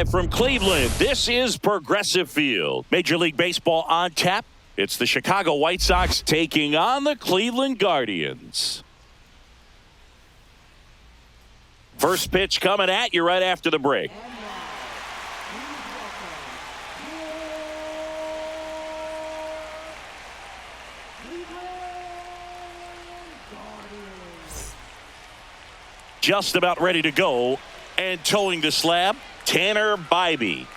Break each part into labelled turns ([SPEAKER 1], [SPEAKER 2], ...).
[SPEAKER 1] Live from Cleveland, this is Progressive Field. Major League Baseball on tap. It's the Chicago White Sox taking on the Cleveland Guardians. First pitch coming at you right after the break. Just about ready to go, and towing the slab, Tanner Bybee.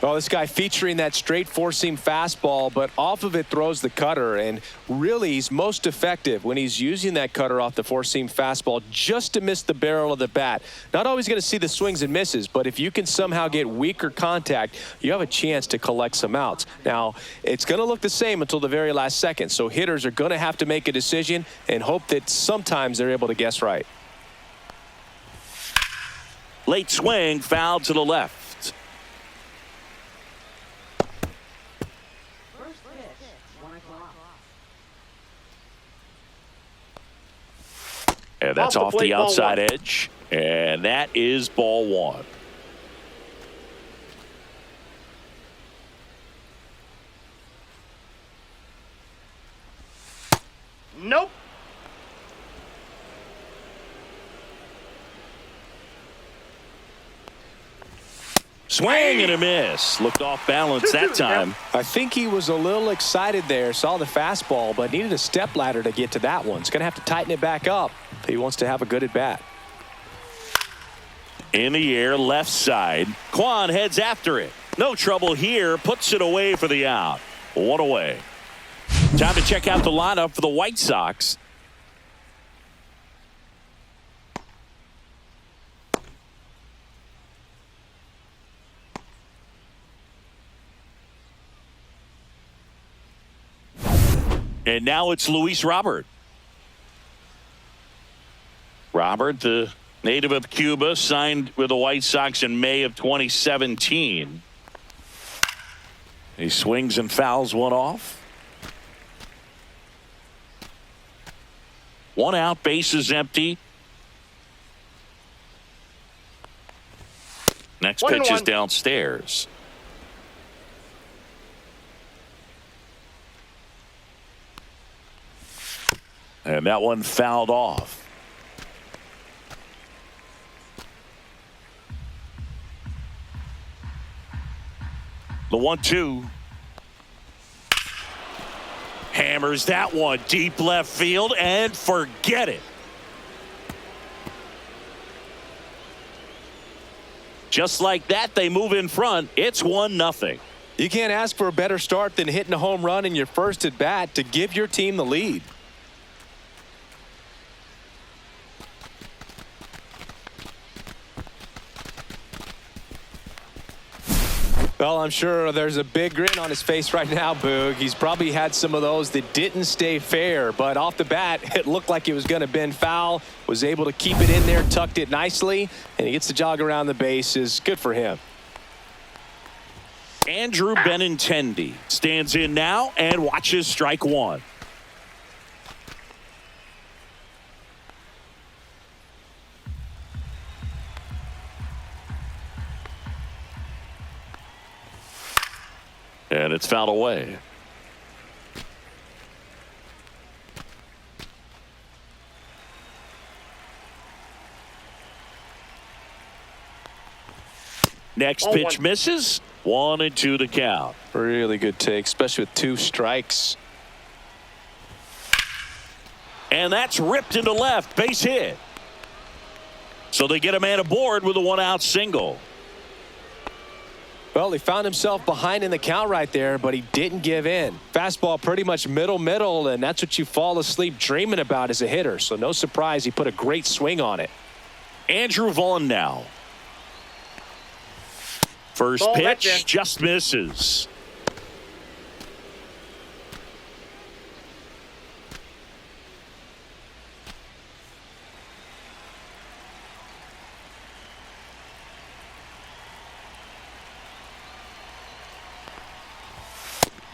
[SPEAKER 2] Well, this guy featuring that straight four-seam fastball, but off of it throws the cutter, and really he's most effective when he's using that cutter off the four-seam fastball just to miss the barrel of the bat. Not always going to see the swings and misses, but if you can somehow get weaker contact, you have a chance to collect some outs. Now, it's going to look the same until the very last second, so hitters are going to have to make a decision and hope that sometimes they're able to guess right.
[SPEAKER 1] Late swing, foul to the left. And that's off the outside edge. And that is ball one.
[SPEAKER 3] Nope.
[SPEAKER 1] Swing and a miss. Looked off balance that time.
[SPEAKER 2] I think he was a little excited there, saw the fastball, but needed a step ladder to get to that one. He's going to have to tighten it back up if he wants to have a good at bat.
[SPEAKER 1] In the air, left side. Kwan heads after it. No trouble here. Puts it away for the out. One away. Time to check out the lineup for the White Sox. And now it's Luis Robert. Robert, the native of Cuba, signed with the White Sox in May of 2017. He swings and fouls one off. One out, base is empty. Next pitch is downstairs. And that one fouled off. The 1-2. Hammers that one deep left field and forget it. Just like that, they move in front. It's 1-0.
[SPEAKER 2] You can't ask for a better start than hitting a home run in your first at bat to give your team the lead. Well, I'm sure there's a big grin on his face right now, Boog. He's probably had some of those that didn't stay fair, but off the bat, it looked like it was going to bend foul. Was able to keep it in there, tucked it nicely, and he gets the jog around the bases. Good for him.
[SPEAKER 1] Andrew Benintendi stands in now and watches strike one. And it's fouled away. Next pitch misses. 1-2 the count.
[SPEAKER 2] Really good take, especially with 2 strikes.
[SPEAKER 1] And that's ripped into left. Base hit. So they get a man aboard with a 1-out single.
[SPEAKER 2] Well, he found himself behind in the count right there, but he didn't give in. Fastball pretty much middle, and that's what you fall asleep dreaming about as a hitter. So no surprise he put a great swing on it.
[SPEAKER 1] Andrew Vaughn now. First pitch just misses.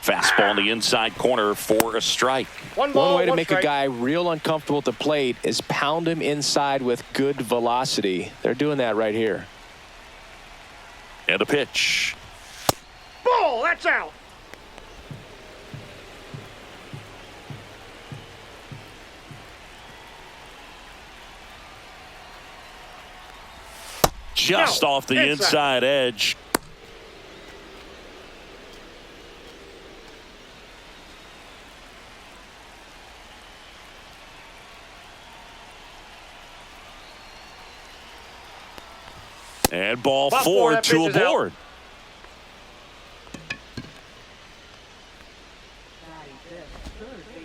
[SPEAKER 1] Fastball in the inside corner for a strike.
[SPEAKER 2] One way to make a guy real uncomfortable at the plate is pound him inside with good velocity. They're doing that right here.
[SPEAKER 1] And a pitch.
[SPEAKER 3] Ball, that's out.
[SPEAKER 1] Just off the inside edge. And ball four to a board.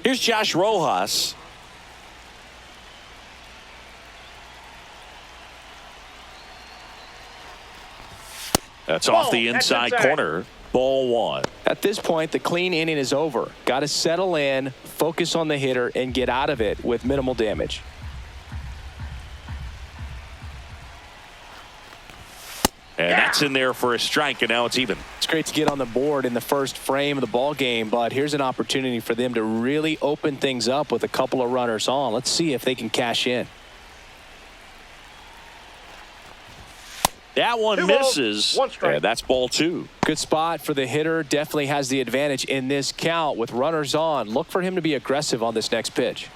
[SPEAKER 1] Here's Josh Rojas. That's off the inside corner. Ball one.
[SPEAKER 2] At this point, the clean inning is over. Got to settle in, focus on the hitter, and get out of it with minimal damage.
[SPEAKER 1] And that's in there for a strike, and now it's even.
[SPEAKER 2] It's great to get on the board in the first frame of the ball game, but here's an opportunity for them to really open things up with a couple of runners on. Let's see if they can cash in.
[SPEAKER 1] That one misses. And that's ball two.
[SPEAKER 2] Good spot for the hitter. Definitely has the advantage in this count with runners on. Look for him to be aggressive on this next pitch.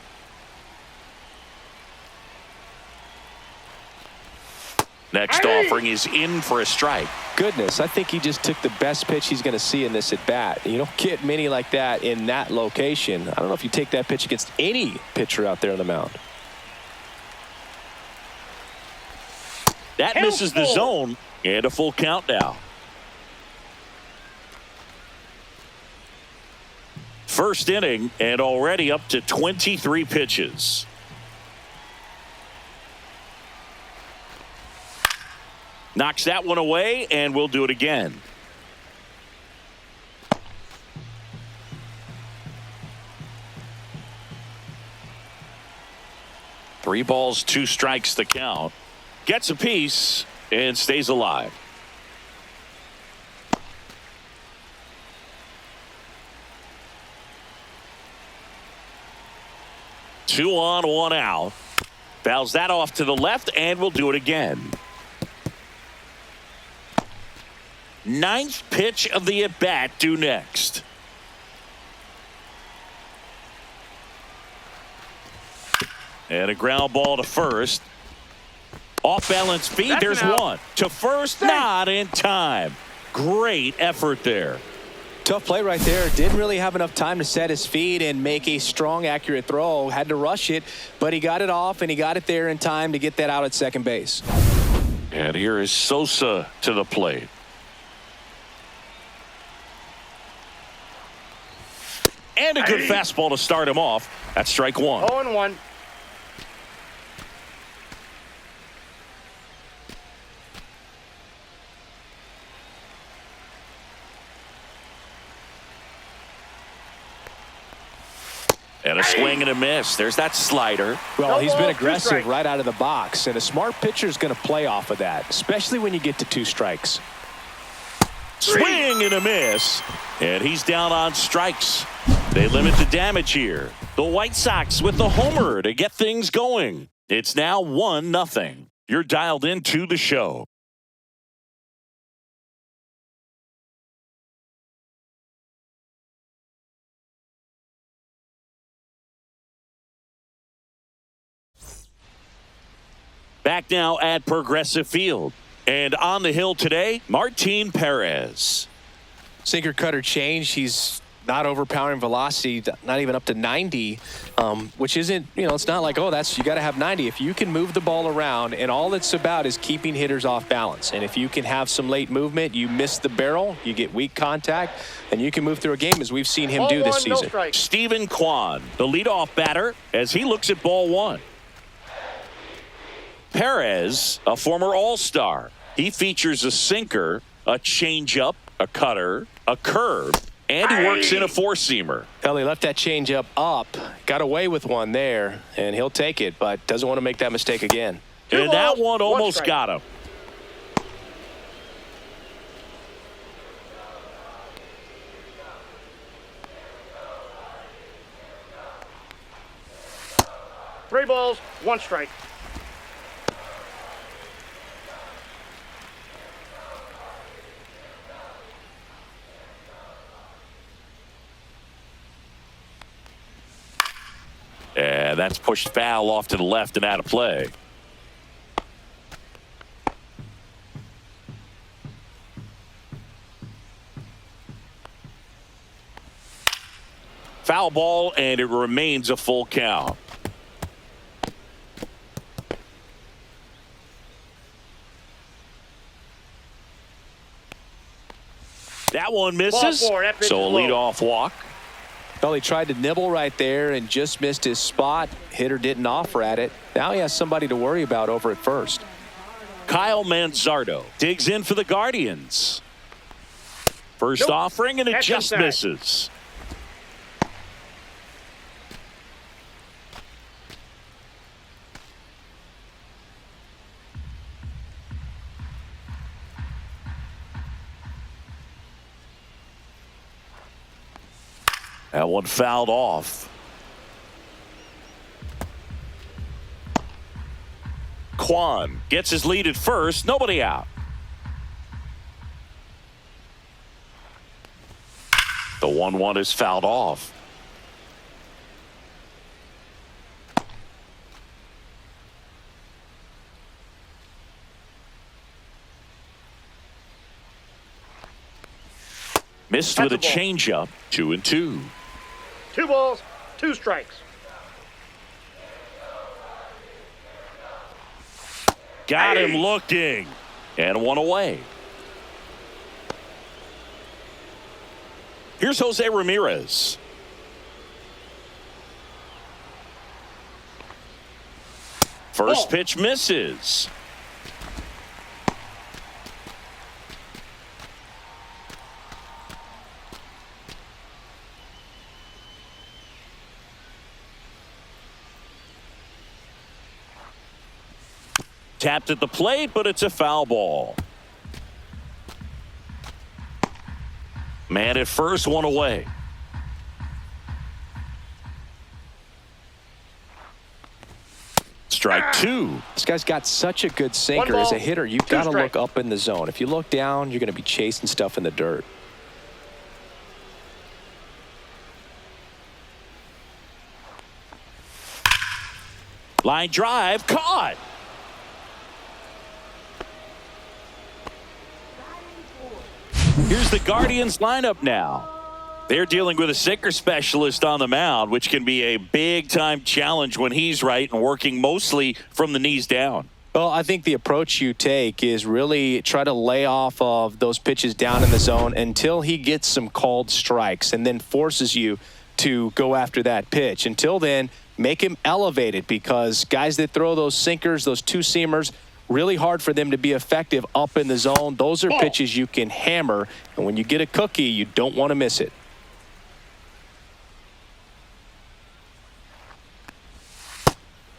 [SPEAKER 1] Next offering is in for a strike.
[SPEAKER 2] Goodness, I think he just took the best pitch he's going to see in this at bat. You don't get many like that in that location. I don't know if you take that pitch against any pitcher out there on the mound.
[SPEAKER 1] That misses the zone, and a full count now. First inning, and already up to 23 pitches. Knocks that one away, and we'll do it again. Three balls, two strikes the count. Gets a piece and stays alive. Two on, one out. Fouls that off to the left, and we'll do it again. Ninth pitch of the at-bat due next. And a ground ball to first. Off balance feed. There's one. To first, not in time. Great effort there.
[SPEAKER 2] Tough play right there. Didn't really have enough time to set his feet and make a strong, accurate throw. Had to rush it, but he got it off, and he got it there in time to get that out at second base.
[SPEAKER 1] And here is Sosa to the plate. And a good fastball to start him off. That's strike one.
[SPEAKER 3] 0-1.
[SPEAKER 1] And a swing and a miss. There's that slider.
[SPEAKER 2] Well, he's been aggressive right out of the box, and a smart pitcher is going to play off of that, especially when you get to two strikes.
[SPEAKER 1] Swing and a miss. And he's down on strikes. They limit the damage here. The White Sox with the homer to get things going. It's now 1-0. You're dialed into the show. Back now at Progressive Field. And on the hill today, Martin Perez.
[SPEAKER 2] Sinker cutter change. He's not overpowering velocity, not even up to 90, which isn't, it's not like, oh, you got to have 90. If you can move the ball around, and all it's about is keeping hitters off balance. And if you can have some late movement, you miss the barrel, you get weak contact, and you can move through a game as we've seen him do this season.
[SPEAKER 1] Steven Kwan, the leadoff batter, as he looks at ball one. Perez, a former All-Star. He features a sinker, a changeup, a cutter, a curve, and he works in a four-seamer.
[SPEAKER 2] Well, he left that changeup up, got away with one there, and he'll take it, but doesn't want to make that mistake again.
[SPEAKER 1] And that one almost got him.
[SPEAKER 3] Three balls, one strike.
[SPEAKER 1] And that's pushed foul off to the left and out of play. Foul ball, and it remains a full count. That one misses.
[SPEAKER 3] Ball four, that pitch
[SPEAKER 1] So a
[SPEAKER 3] is low.
[SPEAKER 1] leadoff walk.
[SPEAKER 2] Well, he tried to nibble right there and just missed his spot. Hitter didn't offer at it. Now he has somebody to worry about over at first.
[SPEAKER 1] Kyle Manzardo digs in for the Guardians. First
[SPEAKER 3] Nope.
[SPEAKER 1] offering, and it
[SPEAKER 3] That's
[SPEAKER 1] just
[SPEAKER 3] inside.
[SPEAKER 1] misses. That one fouled off. Kwan gets his lead at first. Nobody out. The 1-1 is fouled off. Missed with a
[SPEAKER 3] That's a ball.
[SPEAKER 1] changeup. 2-2.
[SPEAKER 3] 2 balls, 2 strikes.
[SPEAKER 1] Got him
[SPEAKER 3] Hey.
[SPEAKER 1] looking. And one away. Here's Jose Ramirez. First
[SPEAKER 3] Oh.
[SPEAKER 1] pitch misses. Tapped at the plate, but it's a foul ball. Man at first, one away. Strike 2.
[SPEAKER 2] This guy's got such a good sinker.
[SPEAKER 3] One
[SPEAKER 2] As a
[SPEAKER 3] ball,
[SPEAKER 2] hitter, you've
[SPEAKER 3] 2
[SPEAKER 2] got to look
[SPEAKER 3] strikes.
[SPEAKER 2] up in the zone. If you look down, you're going to be chasing stuff in the dirt.
[SPEAKER 1] Line drive, caught. Here's the Guardians lineup now. They're dealing with a sinker specialist on the mound, which can be a big-time challenge when he's right and working mostly from the knees down.
[SPEAKER 2] Well, I think the approach you take is really try to lay off of those pitches down in the zone until he gets some called strikes and then forces you to go after that pitch. Until then, make him elevated, because guys that throw those sinkers, those two-seamers, really hard for them to be effective up in the zone. Those are pitches you can hammer, and when you get a cookie, you don't want to miss it.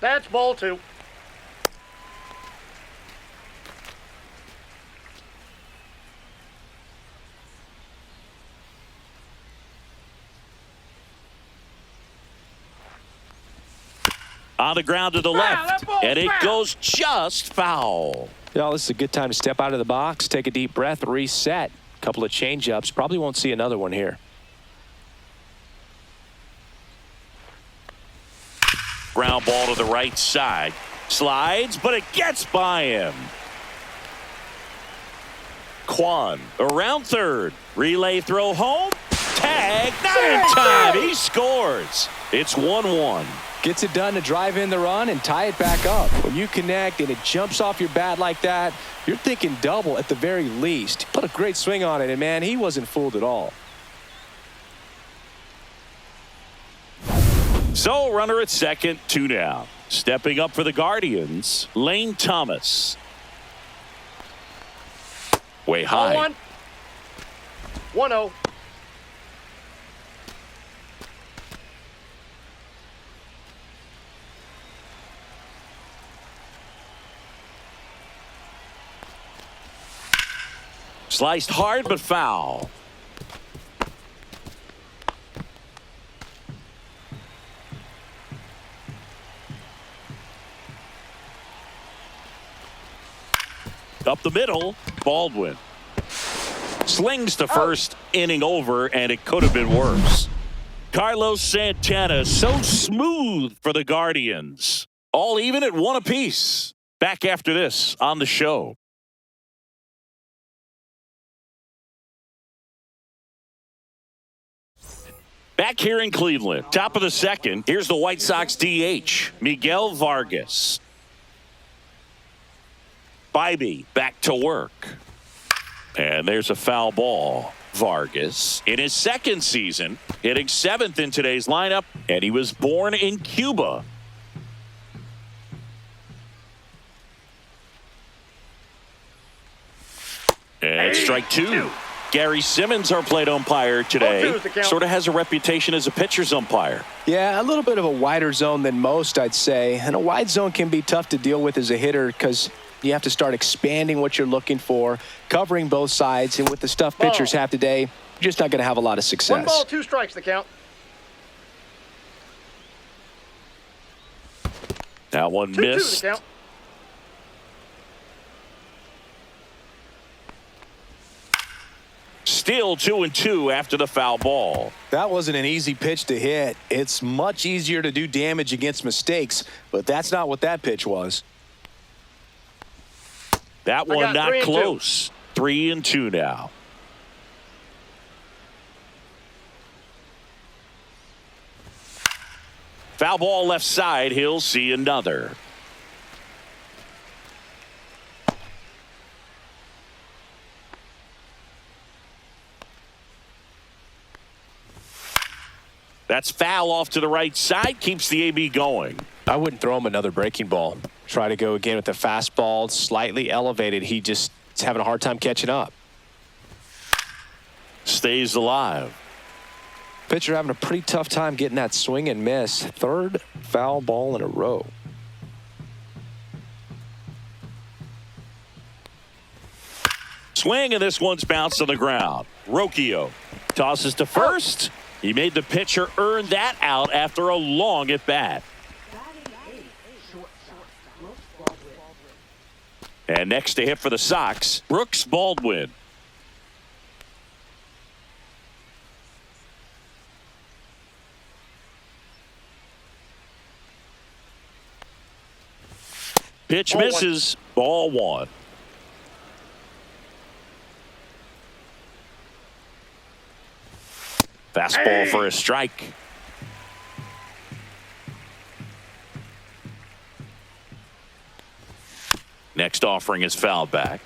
[SPEAKER 3] That's ball 2.
[SPEAKER 1] On the ground to the left,
[SPEAKER 3] that ball's
[SPEAKER 1] and it
[SPEAKER 3] foul.
[SPEAKER 1] goes just foul.
[SPEAKER 2] Yeah, this is a good time to step out of the box, take a deep breath, reset. A couple of change-ups. Probably won't see another one here.
[SPEAKER 1] Ground ball to the right side. Slides, but it gets by him. Kwan around third. Relay throw home. Tag, not in time. He scores. It's 1-1.
[SPEAKER 2] Gets it done to drive in the run and tie it back up. When you connect and it jumps off your bat like that, you're thinking double at the very least. Put a great swing on it, and man, he wasn't fooled at all.
[SPEAKER 1] So runner at second, 2 down. Stepping up for the Guardians, Lane Thomas. Way high.
[SPEAKER 3] 1-1. 1-0.
[SPEAKER 1] Sliced hard but foul. Up the middle, Baldwin slings the first inning over, and it could have been worse. Carlos Santana, so smooth for the Guardians. All even at 1 apiece. Back after this on the show. Back here in Cleveland, top of the second, here's the White Sox DH, Miguel Vargas. Bybee back to work. And there's a foul ball. Vargas, in his second season, hitting 7th in today's lineup, and he was born in Cuba. And strike 2. Gary Simmons, our plate umpire today, sort of has a reputation as a pitcher's umpire.
[SPEAKER 2] Yeah, a little bit of a wider zone than most, I'd say. And a wide zone can be tough to deal with as a hitter because you have to start expanding what you're looking for, covering both sides. And with the stuff pitchers have today, you're just not going to have a lot of success.
[SPEAKER 3] 1 ball, 2 strikes, the count.
[SPEAKER 1] That one
[SPEAKER 3] 2-2,
[SPEAKER 1] missed.
[SPEAKER 3] the count.
[SPEAKER 1] Still 2-2 after the foul ball.
[SPEAKER 2] That wasn't an easy pitch to hit. It's much easier to do damage against mistakes, but that's not what that pitch was.
[SPEAKER 1] That one not close. 3-2 now. Foul ball left side. He'll see another. That's foul off to the right side. Keeps the AB going.
[SPEAKER 2] I wouldn't throw him another breaking ball. Try to go again with the fastball, slightly elevated. He just is having a hard time catching up.
[SPEAKER 1] Stays alive.
[SPEAKER 2] Pitcher having a pretty tough time getting that swing and miss. 3rd foul ball in a row.
[SPEAKER 1] Swing, and this one's bounced on the ground. Rocchio tosses to first. He made the pitcher earn that out after a long at bat. And next to hit for the Sox, Brooks Baldwin. Pitch misses. Ball 1. Fastball for a strike. Next offering is fouled back.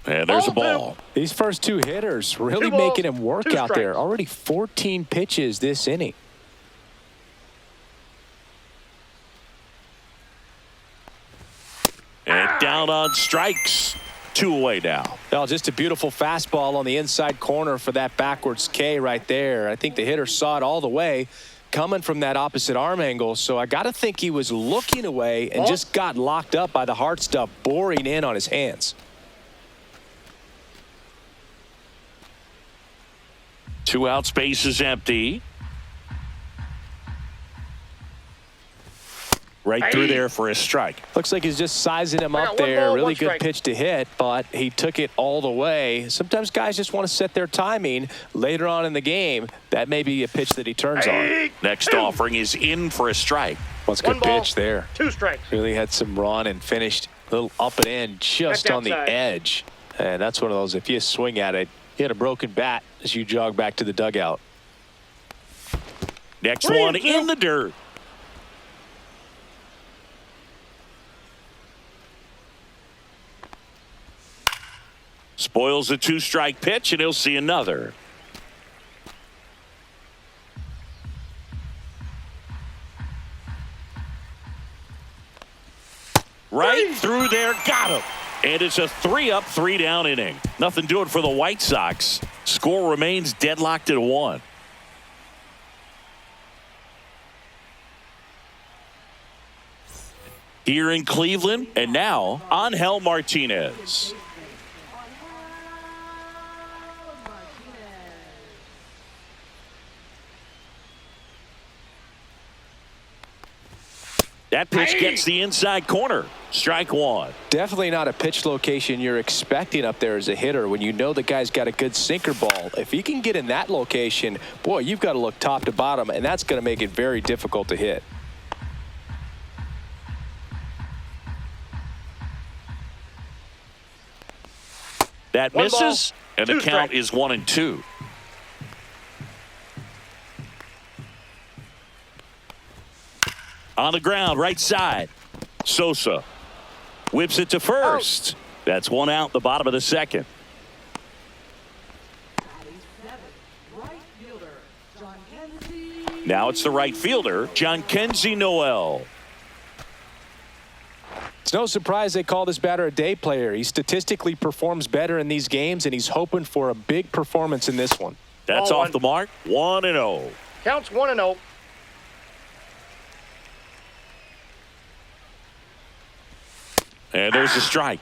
[SPEAKER 1] And there's a ball.
[SPEAKER 2] These first 2 hitters really making him work out there. Already 14 pitches this inning.
[SPEAKER 1] And down on strikes. 2 away now.
[SPEAKER 2] Well, just a beautiful fastball on the inside corner for that backwards K right there. I think the hitter saw it all the way coming from that opposite arm angle. So I got to think he was looking away and just got locked up by the hard stuff boring in on his hands.
[SPEAKER 1] 2 out, space is empty. Right through there for a strike.
[SPEAKER 2] Looks like he's just sizing him up there. Really good pitch to hit, but he took it all the way. Sometimes guys just want to set their timing later on in the game. That may be a pitch that he turns on.
[SPEAKER 1] Next offering is in for a strike.
[SPEAKER 2] What's a good pitch there?
[SPEAKER 3] 2 strikes.
[SPEAKER 2] Really had some run and finished a little up and in just on the edge. And that's one of those, if you swing at it, you hit a broken bat as you jog back to the dugout.
[SPEAKER 1] Next one in the dirt. Spoils the 2-strike pitch, and he'll see another. Right through there, got him. And it's a 3-up, 3-down inning. Nothing doing for the White Sox. Score remains deadlocked at 1. Here in Cleveland, and now Angel Martinez. That pitch gets the inside corner. Strike one.
[SPEAKER 2] Definitely not a pitch location you're expecting up there as a hitter when you know the guy's got a good sinker ball. If he can get in that location, boy, you've got to look top to bottom, and that's going to make it very difficult to hit.
[SPEAKER 1] That
[SPEAKER 3] One
[SPEAKER 1] misses,
[SPEAKER 3] ball,
[SPEAKER 1] and the
[SPEAKER 3] two
[SPEAKER 1] count
[SPEAKER 3] strikes.
[SPEAKER 1] is 1-2. On the ground, right side. Sosa whips it to first. That's one out, the bottom of the second. Now it's the right fielder, John Kenzie Noel.
[SPEAKER 2] It's no surprise they call this batter a day player. He statistically performs better in these games, and he's hoping for a big performance in this one.
[SPEAKER 1] That's
[SPEAKER 3] Ball
[SPEAKER 1] off
[SPEAKER 3] one.
[SPEAKER 1] the mark, 1-0.
[SPEAKER 3] Counts 1-0.
[SPEAKER 1] And there's a strike.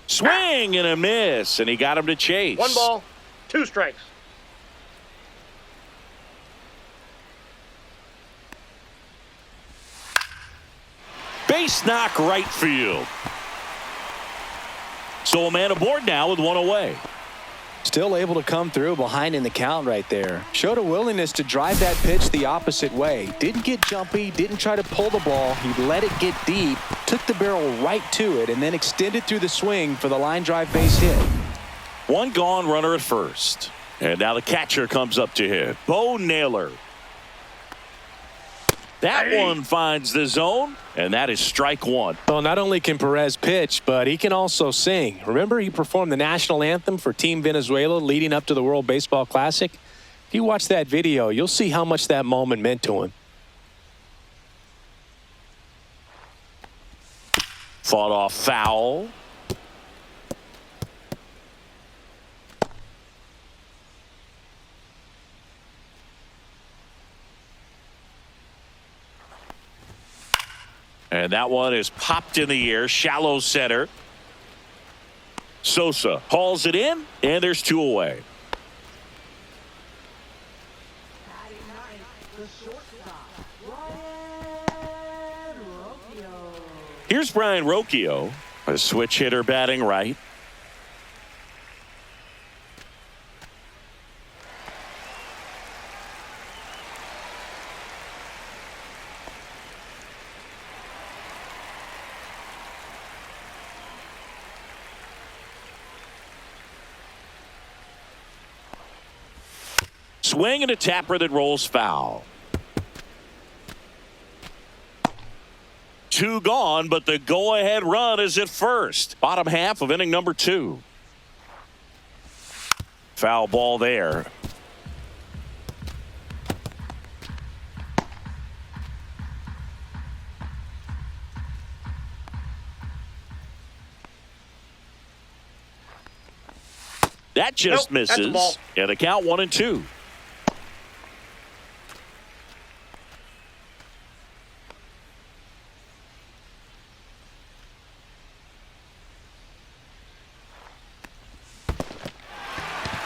[SPEAKER 1] Swing and a miss, and he got him to chase.
[SPEAKER 3] 1 ball, 2 strikes.
[SPEAKER 1] Base knock right field. So a man aboard now with one away.
[SPEAKER 2] Still able to come through behind in the count right there. Showed a willingness to drive that pitch the opposite way. Didn't get jumpy, didn't try to pull the ball. He let it get deep, took the barrel right to it, and then extended through the swing for the line drive base hit.
[SPEAKER 1] One gone, runner at first. And now the catcher comes up to hit. Bo Naylor. That one finds the zone, and that is strike one.
[SPEAKER 2] Well, not only can Perez pitch, but he can also sing. Remember, he performed the national anthem for Team Venezuela leading up to the World Baseball Classic? If you watch that video, you'll see how much that moment meant to him.
[SPEAKER 1] Fought off foul. And that one is popped in the air, shallow center. Sosa hauls it in, and there's 2 away. Here's Brian Rocchio, a switch hitter batting right. Swing and a tapper that rolls foul. 2 gone, but the go-ahead run is at first. Bottom half of inning number 2. Foul ball there. That just
[SPEAKER 3] Nope, that's a ball.
[SPEAKER 1] misses. And the count 1-2.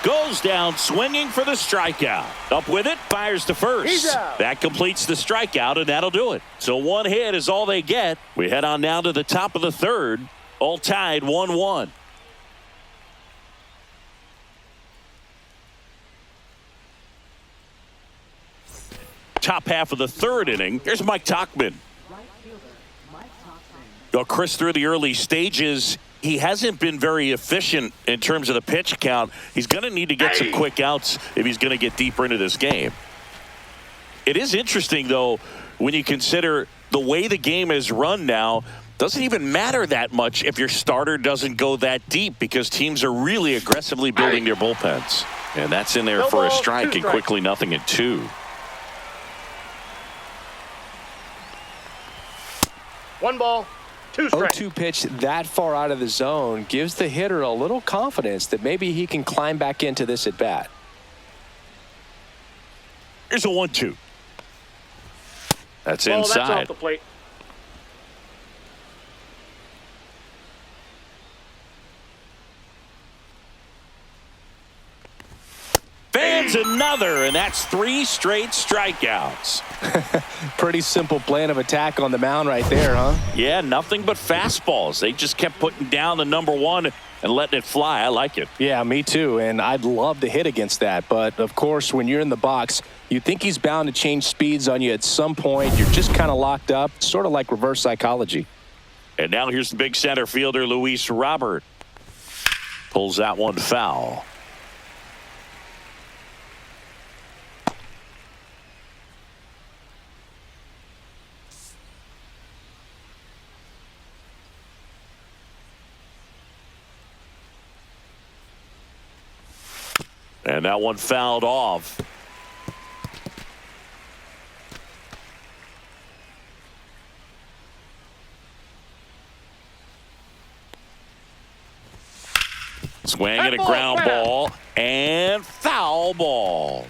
[SPEAKER 1] Goes down swinging for the strikeout. Up with it, fires to
[SPEAKER 3] He's
[SPEAKER 1] first.
[SPEAKER 3] out.
[SPEAKER 1] That completes the strikeout, and that'll do it. So 1 hit is all they get. We head on down to the top of the 3rd. All tied 1-1. Top half of the 3rd inning. Here's Mike Tauchman. Chris, through the early stages, he hasn't been very efficient in terms of the pitch count. He's going to need to get some quick outs if he's going to get deeper into this game. It is interesting, though, when you consider the way the game is run now. Doesn't even matter that much if your starter doesn't go that deep because teams are really aggressively building their bullpens. And that's in there
[SPEAKER 3] No
[SPEAKER 1] for a
[SPEAKER 3] ball,
[SPEAKER 1] strike,
[SPEAKER 3] 2
[SPEAKER 1] and quickly nothing at 2.
[SPEAKER 3] 1 ball, 2 strikes.
[SPEAKER 2] 0-2 pitch that far out of the zone gives the hitter a little confidence that maybe he can climb back into this at bat.
[SPEAKER 1] Here's a 1-2. That's
[SPEAKER 3] Ball, that's
[SPEAKER 1] inside.
[SPEAKER 3] off the plate.
[SPEAKER 1] That's another, and that's 3 straight strikeouts.
[SPEAKER 2] Pretty simple plan of attack on the mound right there, huh?
[SPEAKER 1] Yeah, nothing but fastballs. They just kept putting down the number 1 and letting it fly. I like it.
[SPEAKER 2] Yeah, me too, and I'd love to hit against that. But, of course, when you're in the box, you think he's bound to change speeds on you at some point. You're just kind of locked up, sort of like reverse psychology.
[SPEAKER 1] And now here's the big center fielder, Luis Robert. Pulls that one foul. And that one fouled off. Swing and a ground ball and foul ball.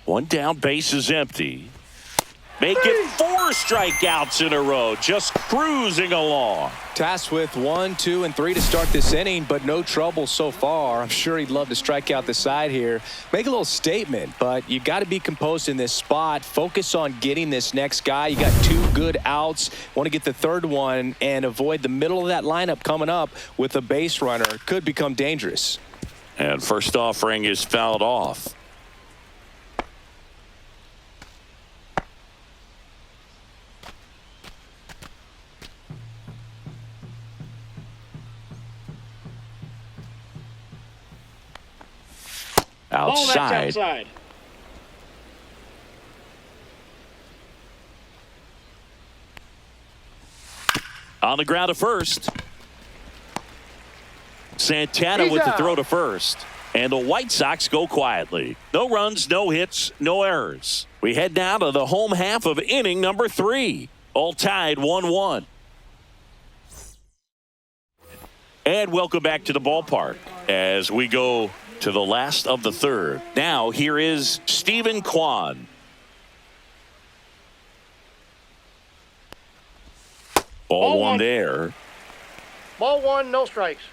[SPEAKER 1] One down, base is empty. Make it 4 strikeouts in a row, just cruising along.
[SPEAKER 2] Tasked with 1, 2, and 3 to start this inning, but no trouble so far. I'm sure he'd love to strike out the side here. Make a little statement, but you got to be composed in this spot. Focus on getting this next guy. You got 2 good outs. Want to get the 3rd one and avoid the middle of that lineup coming up with a base runner. Could become dangerous.
[SPEAKER 1] And first offering is fouled off. Outside.
[SPEAKER 3] Outside.
[SPEAKER 1] On the ground to first. Santana with the throw to first. And the White Sox go quietly. No runs, no hits, no errors. We head now to the home half of inning number 3. All tied 1-1. And welcome back to the ballpark as we go to the last of the 3rd. Now here is Stephen Kwan. Ball one there.
[SPEAKER 3] Ball 1, no strikes.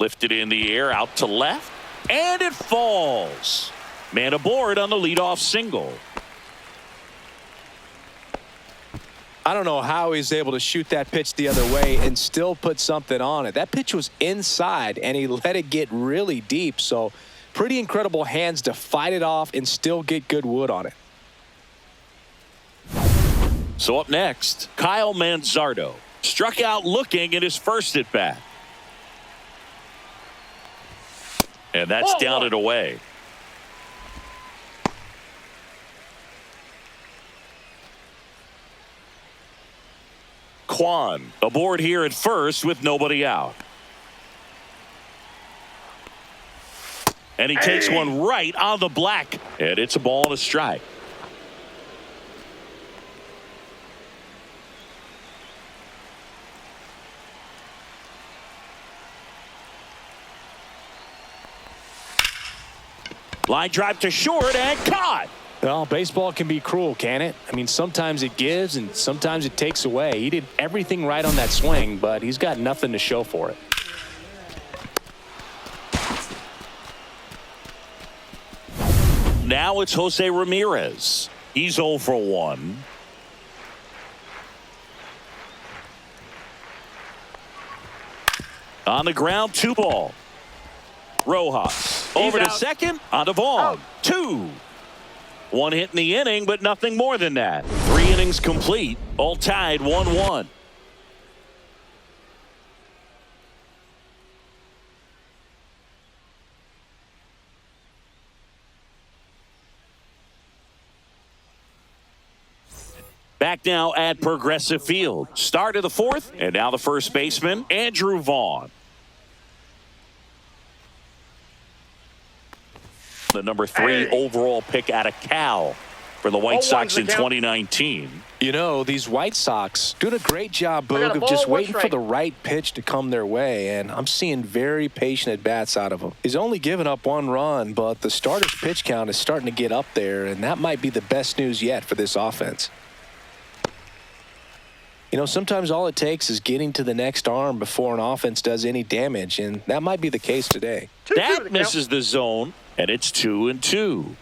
[SPEAKER 1] Lifted in the air out to left, and it falls. Man aboard on the leadoff single.
[SPEAKER 2] I don't know how he's able to shoot that pitch the other way and still put something on it. That pitch was inside, and he let it get really deep. So pretty incredible hands to fight it off and still get good wood on it.
[SPEAKER 1] So up next, Kyle Manzardo. Struck out looking at his first at bat. And that's down and away. Kwan aboard here at first with nobody out. And he takes one right on the black. And it's a ball and a strike. Line drive to short and caught.
[SPEAKER 2] Well, baseball can be cruel, can it? I mean, sometimes it gives and sometimes it takes away. He did everything right on that swing, but he's got nothing to show for it.
[SPEAKER 1] Now it's Jose Ramirez. He's 0 for 1. On the ground, 2 ball. Rojas over to second, on to Vaughn. 2. 1 hit in the inning, but nothing more than that. 3 innings complete, all tied 1-1. Back now at Progressive Field. Start of the 4th, and now the first baseman, Andrew Vaughn. The number 3 overall pick out of Cal for the White Sox in 2019.
[SPEAKER 2] You know, these White Sox doing a great job, Boog, of just waiting for the right pitch to come their way, and I'm seeing very patient at-bats out of him. He's only given up 1 run, but the starter's pitch count is starting to get up there, and that might be the best news yet for this offense. You know, sometimes all it takes is getting to the next arm before an offense does any damage, and that might be the case today.
[SPEAKER 1] That misses the zone, and it's 2-2.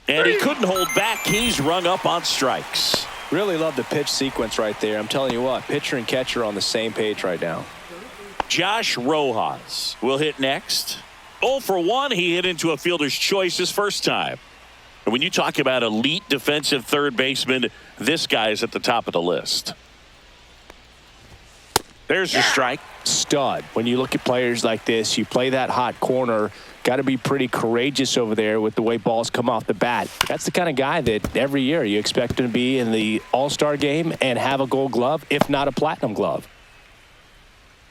[SPEAKER 1] And he couldn't hold back. He's rung up on strikes.
[SPEAKER 2] Really love the pitch sequence right there. I'm telling you what, pitcher and catcher on the same page right now.
[SPEAKER 1] Josh Rojas will hit next. 0 for 1. He hit into a fielder's choice his first time. And when you talk about elite defensive third baseman, this guy is at the top of the list. There's your strike.
[SPEAKER 2] Stud. When you look at players like this, you play that hot corner. Got to be pretty courageous over there with the way balls come off the bat. That's the kind of guy that every year you expect him to be in the All-Star game and have a Gold Glove, if not a Platinum Glove.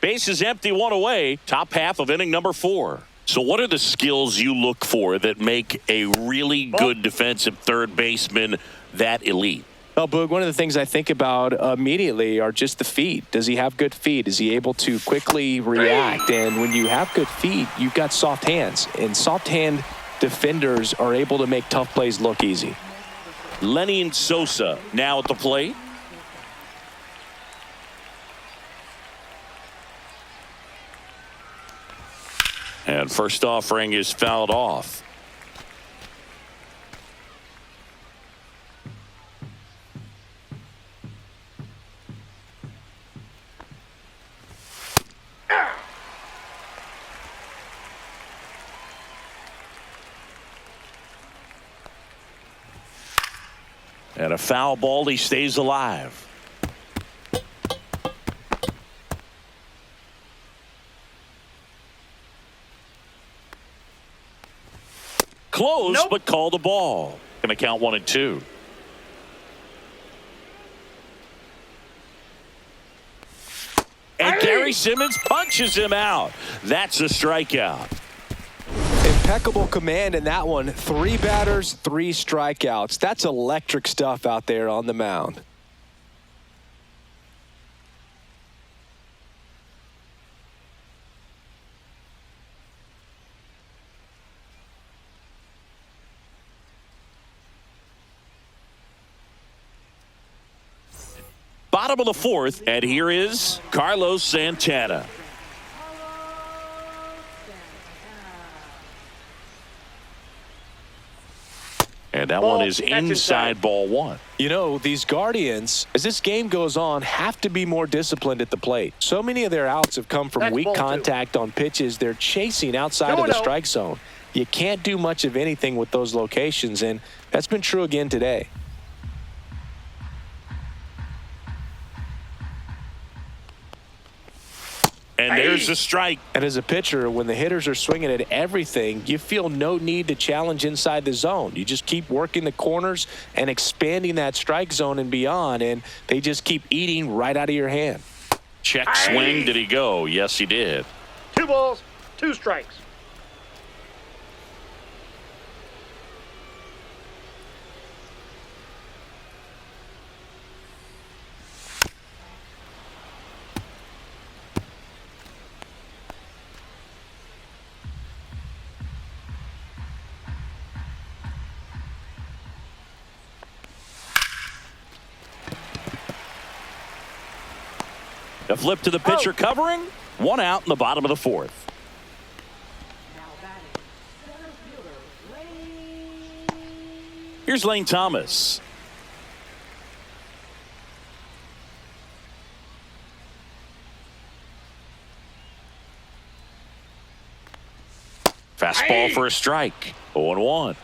[SPEAKER 1] Base is empty, 1 away. Top half of inning number 4. So what are the skills you look for that make a really good defensive third baseman that elite?
[SPEAKER 2] Well, Boog, one of the things I think about immediately are just the feet. Does he have good feet? Is he able to quickly react? And when you have good feet, you've got soft hands. And soft hand defenders are able to make tough plays look easy.
[SPEAKER 1] Lenny Sosa now at the plate. And first offering is fouled off. And a foul ball, he stays alive. Close, but call the ball. Going to count 1 and 2. And Gary Simmons punches him out. That's a strikeout.
[SPEAKER 2] Impeccable command in that one. 3 batters, 3 strikeouts. That's electric stuff out there on the mound.
[SPEAKER 1] Bottom of the 4th, and here is Carlos Santana. And that one is inside ball 1.
[SPEAKER 2] You know, these Guardians, as this game goes on, have to be more disciplined at the plate. So many of their outs have come from weak contact on pitches they're chasing outside of the strike zone. You can't do much of anything with those locations, and that's been true again today.
[SPEAKER 1] And there's a strike.
[SPEAKER 2] And as a pitcher, when the hitters are swinging at everything, you feel no need to challenge inside the zone. You just keep working the corners and expanding that strike zone and beyond, and they just keep eating right out of your hand.
[SPEAKER 1] Check swing. Did he go? Yes, he did.
[SPEAKER 3] 2 balls, 2 strikes.
[SPEAKER 1] A flip to the pitcher covering. 1 out in the bottom of the 4th. Here's Lane Thomas. Fastball for a strike. 0-1.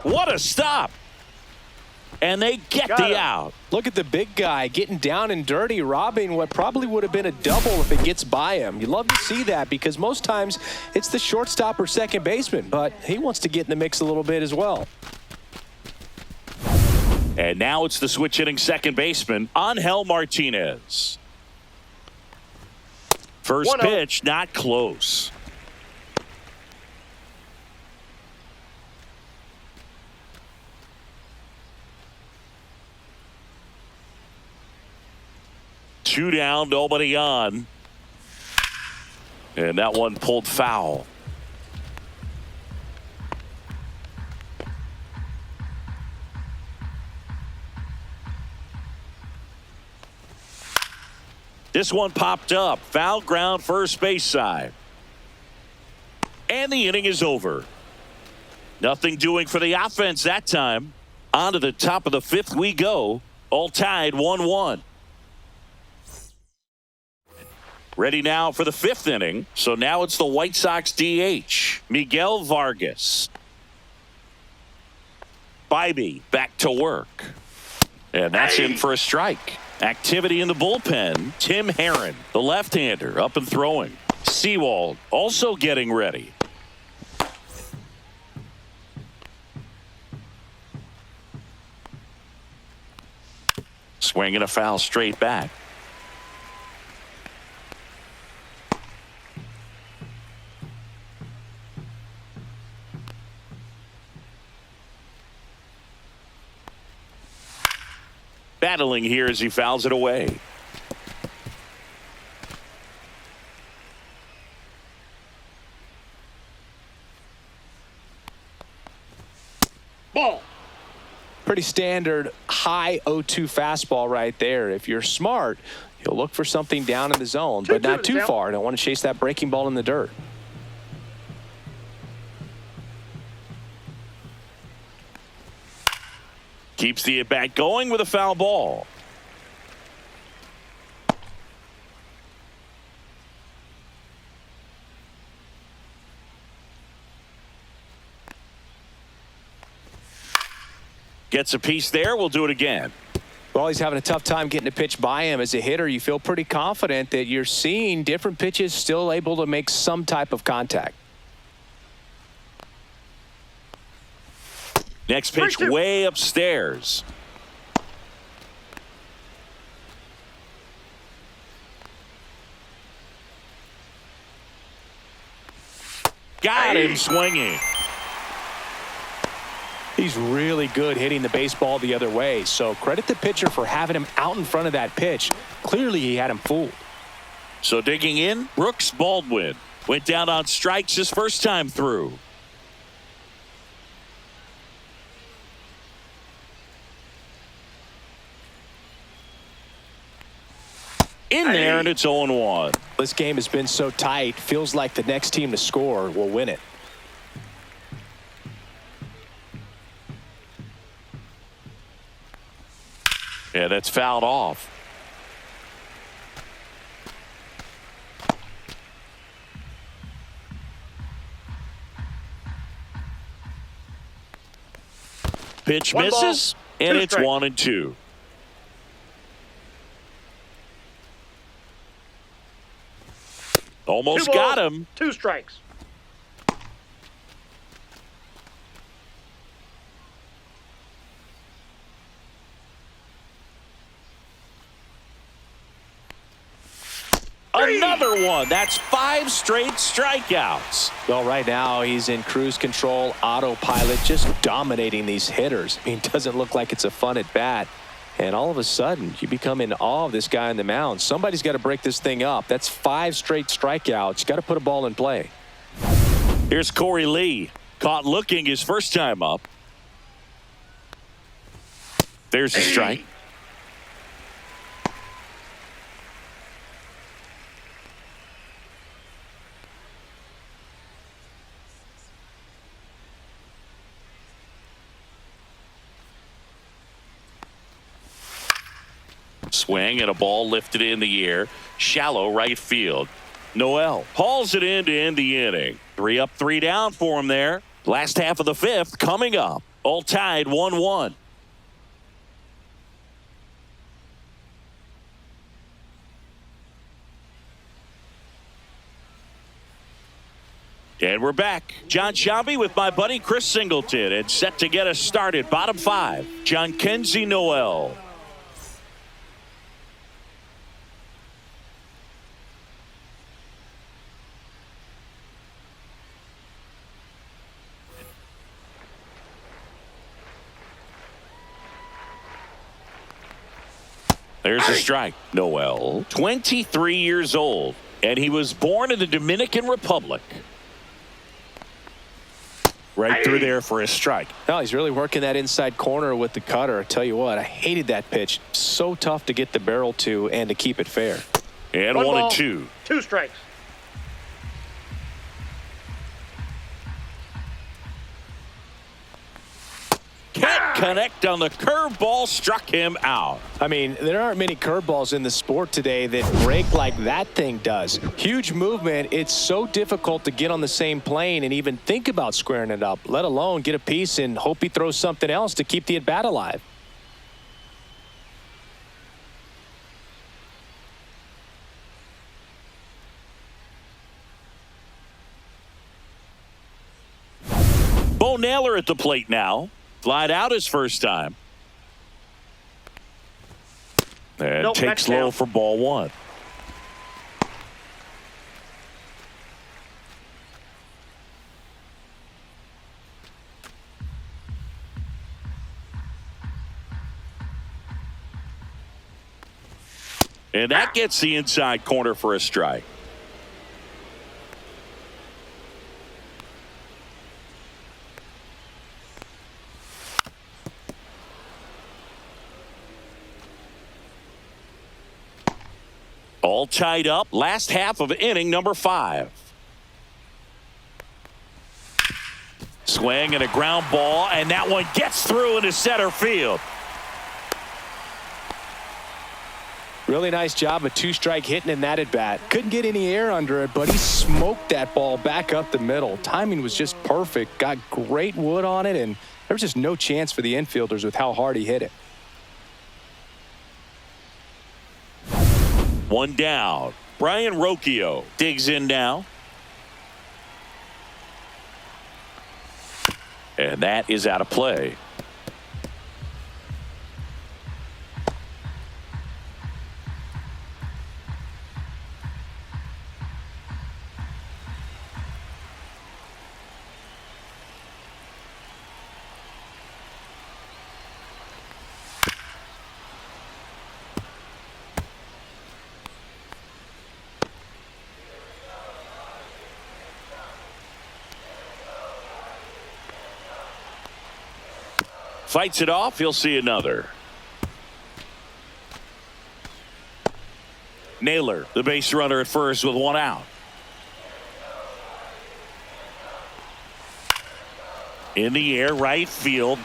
[SPEAKER 1] What a stop. And they get the out.
[SPEAKER 2] Look at the big guy getting down and dirty, robbing what probably would have been a double if it gets by him. You love to see that because most times it's the shortstop or second baseman, but he wants to get in the mix a little bit as well.
[SPEAKER 1] And now it's the switch hitting second baseman, Angel Martinez. First pitch, not close. Two down, nobody on. And that one pulled foul. This one popped up. Foul ground, first base side. And the inning is over. Nothing doing for the offense that time. On to the top of the fifth we go. All tied 1-1. Ready now for the fifth inning. So now it's the White Sox DH, Miguel Vargas. Bybee back to work. And that's in for a strike. Activity in the bullpen. Tim Herron, the left-hander, up and throwing. Sewald also getting ready. Swinging a foul straight back. Battling here as he fouls it away.
[SPEAKER 3] Ball.
[SPEAKER 2] Pretty standard high 0-2 fastball right there. If you're smart, you'll look for something down in the zone, but not too far. Don't want to chase that breaking ball in the dirt.
[SPEAKER 1] Keeps the at-bat going with a foul ball. Gets a piece there. We'll do it again.
[SPEAKER 2] Well, he's having a tough time getting a pitch by him. As a hitter, you feel pretty confident that you're seeing different pitches still able to make some type of contact.
[SPEAKER 1] Next pitch way upstairs. Got him swinging.
[SPEAKER 2] He's really good hitting the baseball the other way, so credit the pitcher for having him out in front of that pitch. Clearly he had him fooled.
[SPEAKER 1] So digging in, Brooks Baldwin went down on strikes his first time through. In there, and it's 0-1.
[SPEAKER 2] This game has been so tight, feels like the next team to score will win it.
[SPEAKER 1] Yeah, that's fouled off. Pitch misses, and it's 1-2. Almost got him.
[SPEAKER 3] 2 strikes.
[SPEAKER 1] Another one. That's 5 straight strikeouts.
[SPEAKER 2] Well, right now he's in cruise control, autopilot, just dominating these hitters. I mean, it doesn't look like it's a fun at bat. And all of a sudden, you become in awe of this guy on the mound. Somebody's got to break this thing up. That's 5 straight strikeouts. Got to put a ball in play.
[SPEAKER 1] Here's Corey Lee. Caught looking his first time up. There's a strike. Swing and a ball lifted in the air. Shallow right field. Noel hauls it in to end the inning. 3 up, 3 down for him there. Last half of the fifth coming up. All tied 1-1. And we're back. John Shabby with my buddy Chris Singleton and set to get us started. Bottom 5. John Kenzie Noel. There's a strike. Noel, 23 years old. And he was born in the Dominican Republic. Right through there for a strike.
[SPEAKER 2] Well, he's really working that inside corner with the cutter. I tell you what, I hated that pitch. So tough to get the barrel to and to keep it fair.
[SPEAKER 1] And
[SPEAKER 3] 1
[SPEAKER 1] 1
[SPEAKER 3] ball,
[SPEAKER 1] and 2.
[SPEAKER 3] 2 strikes.
[SPEAKER 1] Can't connect on the curveball, struck him out.
[SPEAKER 2] I mean, there aren't many curveballs in the sport today that break like that thing does. Huge movement. It's so difficult to get on the same plane and even think about squaring it up, let alone get a piece and hope he throws something else to keep the at-bat alive.
[SPEAKER 1] Bo Naylor at the plate now. Flied out his first time. And
[SPEAKER 3] Nope,
[SPEAKER 1] takes
[SPEAKER 3] that's
[SPEAKER 1] low
[SPEAKER 3] down.
[SPEAKER 1] for ball 1. And that gets the inside corner for a strike. All tied up. Last half of inning number 5. Swing and a ground ball, and that one gets through into center field.
[SPEAKER 2] Really nice job of 2-strike hitting in that at-bat. Couldn't get any air under it, but he smoked that ball back up the middle. Timing was just perfect. Got great wood on it, and there was just no chance for the infielders with how hard he hit it.
[SPEAKER 1] 1 down. Brian Rocchio digs in now. And that is out of play. Fights it off. He'll see another. Naylor, the base runner at first with 1 out. In the air, right field.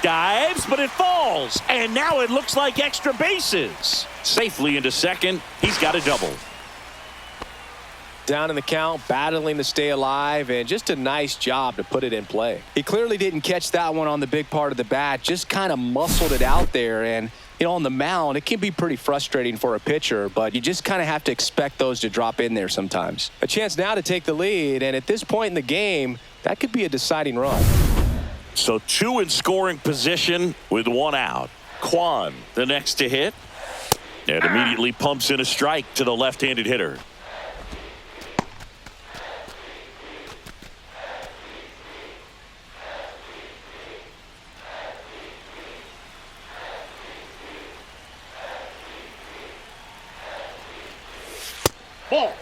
[SPEAKER 1] Dives, but it falls. And now it looks like extra bases. Safely into second. He's got a double.
[SPEAKER 2] Down in the count, battling to stay alive, and just a nice job to put it in play. He clearly didn't catch that one on the big part of the bat, just kind of muscled it out there. And, you know, on the mound, it can be pretty frustrating for a pitcher, but you just kind of have to expect those to drop in there sometimes. A chance now to take the lead, and at this point in the game, that could be a deciding run.
[SPEAKER 1] So 2 in scoring position with 1 out. Kwan, the next to hit, and immediately pumps in a strike to the left-handed hitter.
[SPEAKER 3] Ball.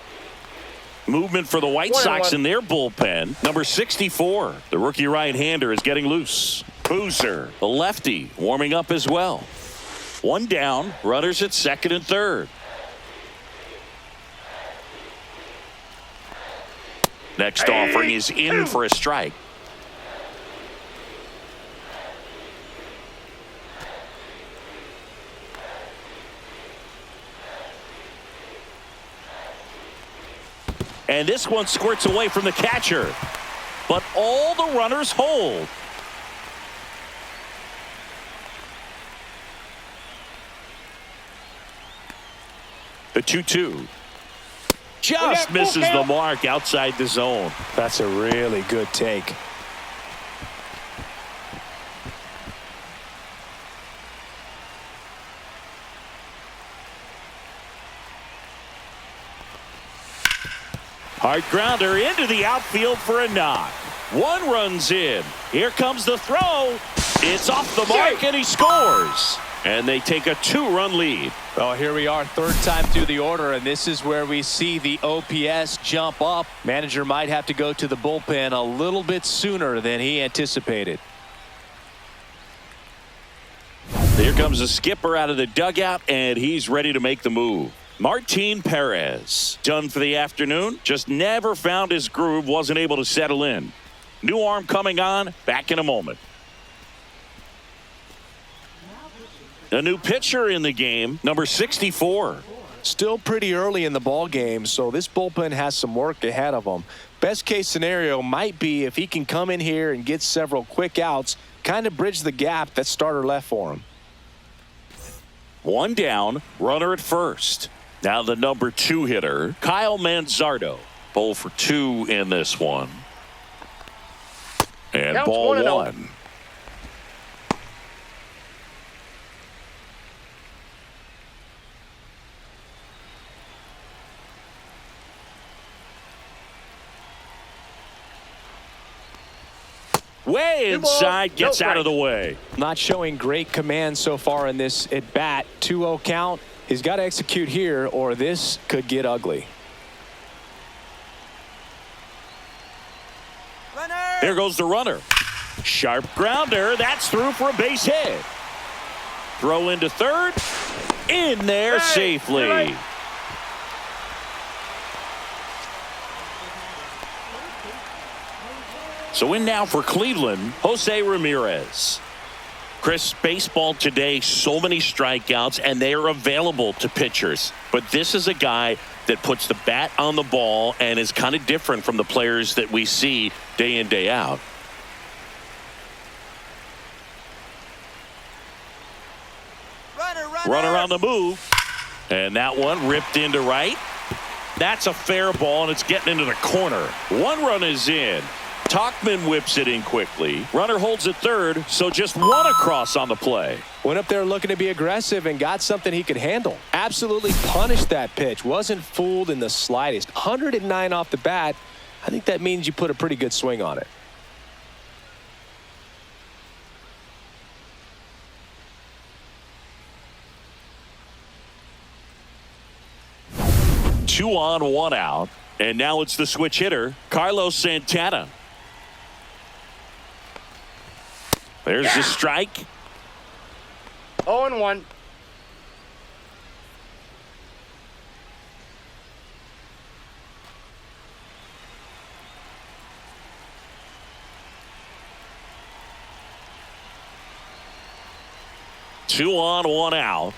[SPEAKER 1] Movement for the White Sox in their bullpen. Number 64, the rookie right-hander, is getting loose. Boozer, the lefty, warming up as well. 1 down, runners at second and third. Next offering is in for a strike. And this one squirts away from the catcher. But all the runners hold. The 2-2. Just misses the mark outside the zone.
[SPEAKER 2] That's a really good take.
[SPEAKER 1] Hard grounder into the outfield for a knock. 1 runs in. Here comes the throw. It's off the mark and he scores. And they take a 2-run lead.
[SPEAKER 2] Well, here we are, third time through the order, and this is where we see the OPS jump up. Manager might have to go to the bullpen a little bit sooner than he anticipated.
[SPEAKER 1] Here comes the skipper out of the dugout, and he's ready to make the move. Martin Perez, done for the afternoon, just never found his groove, wasn't able to settle in. New arm coming on, back in a moment. A new pitcher in the game, number 64.
[SPEAKER 2] Still pretty early in the ball game, so this bullpen has some work ahead of them. Best case scenario might be if he can come in here and get several quick outs, kind of bridge the gap that starter left for him.
[SPEAKER 1] One down, runner at first. Now the number 2 hitter, Kyle Manzardo. Ball for 2 in this one. And
[SPEAKER 3] Counts
[SPEAKER 1] ball
[SPEAKER 3] 1-0.
[SPEAKER 1] 1. Way
[SPEAKER 3] Two balls,
[SPEAKER 1] inside, gets
[SPEAKER 3] no
[SPEAKER 1] out of the
[SPEAKER 3] strikes.
[SPEAKER 1] way.
[SPEAKER 2] Not showing great command so far in this at bat. 2-0 count. He's got to execute here or this could get ugly.
[SPEAKER 1] There goes the runner. Sharp grounder. That's through for a base hit. Throw into third. In there safely.
[SPEAKER 3] right.
[SPEAKER 1] So in now for Cleveland, Jose Ramirez. Chris, baseball today, so many strikeouts, and they are available to pitchers. But this is a guy that puts the bat on the ball and is kind of different from the players that we see day in, day out. Runner on the move. And that one ripped into right. That's a fair ball, and it's getting into the corner. One run is in. Tauchman whips it in quickly. Runner holds at third, so just one across on the play.
[SPEAKER 2] Went up there looking to be aggressive and got something he could handle. Absolutely punished that pitch. Wasn't fooled in the slightest. 109 off the bat. I think that means you put a pretty good swing on it.
[SPEAKER 1] Two on, one out. And now it's the switch hitter, Carlos Santana. There's the strike.
[SPEAKER 3] 0-1.
[SPEAKER 1] Two on, one out.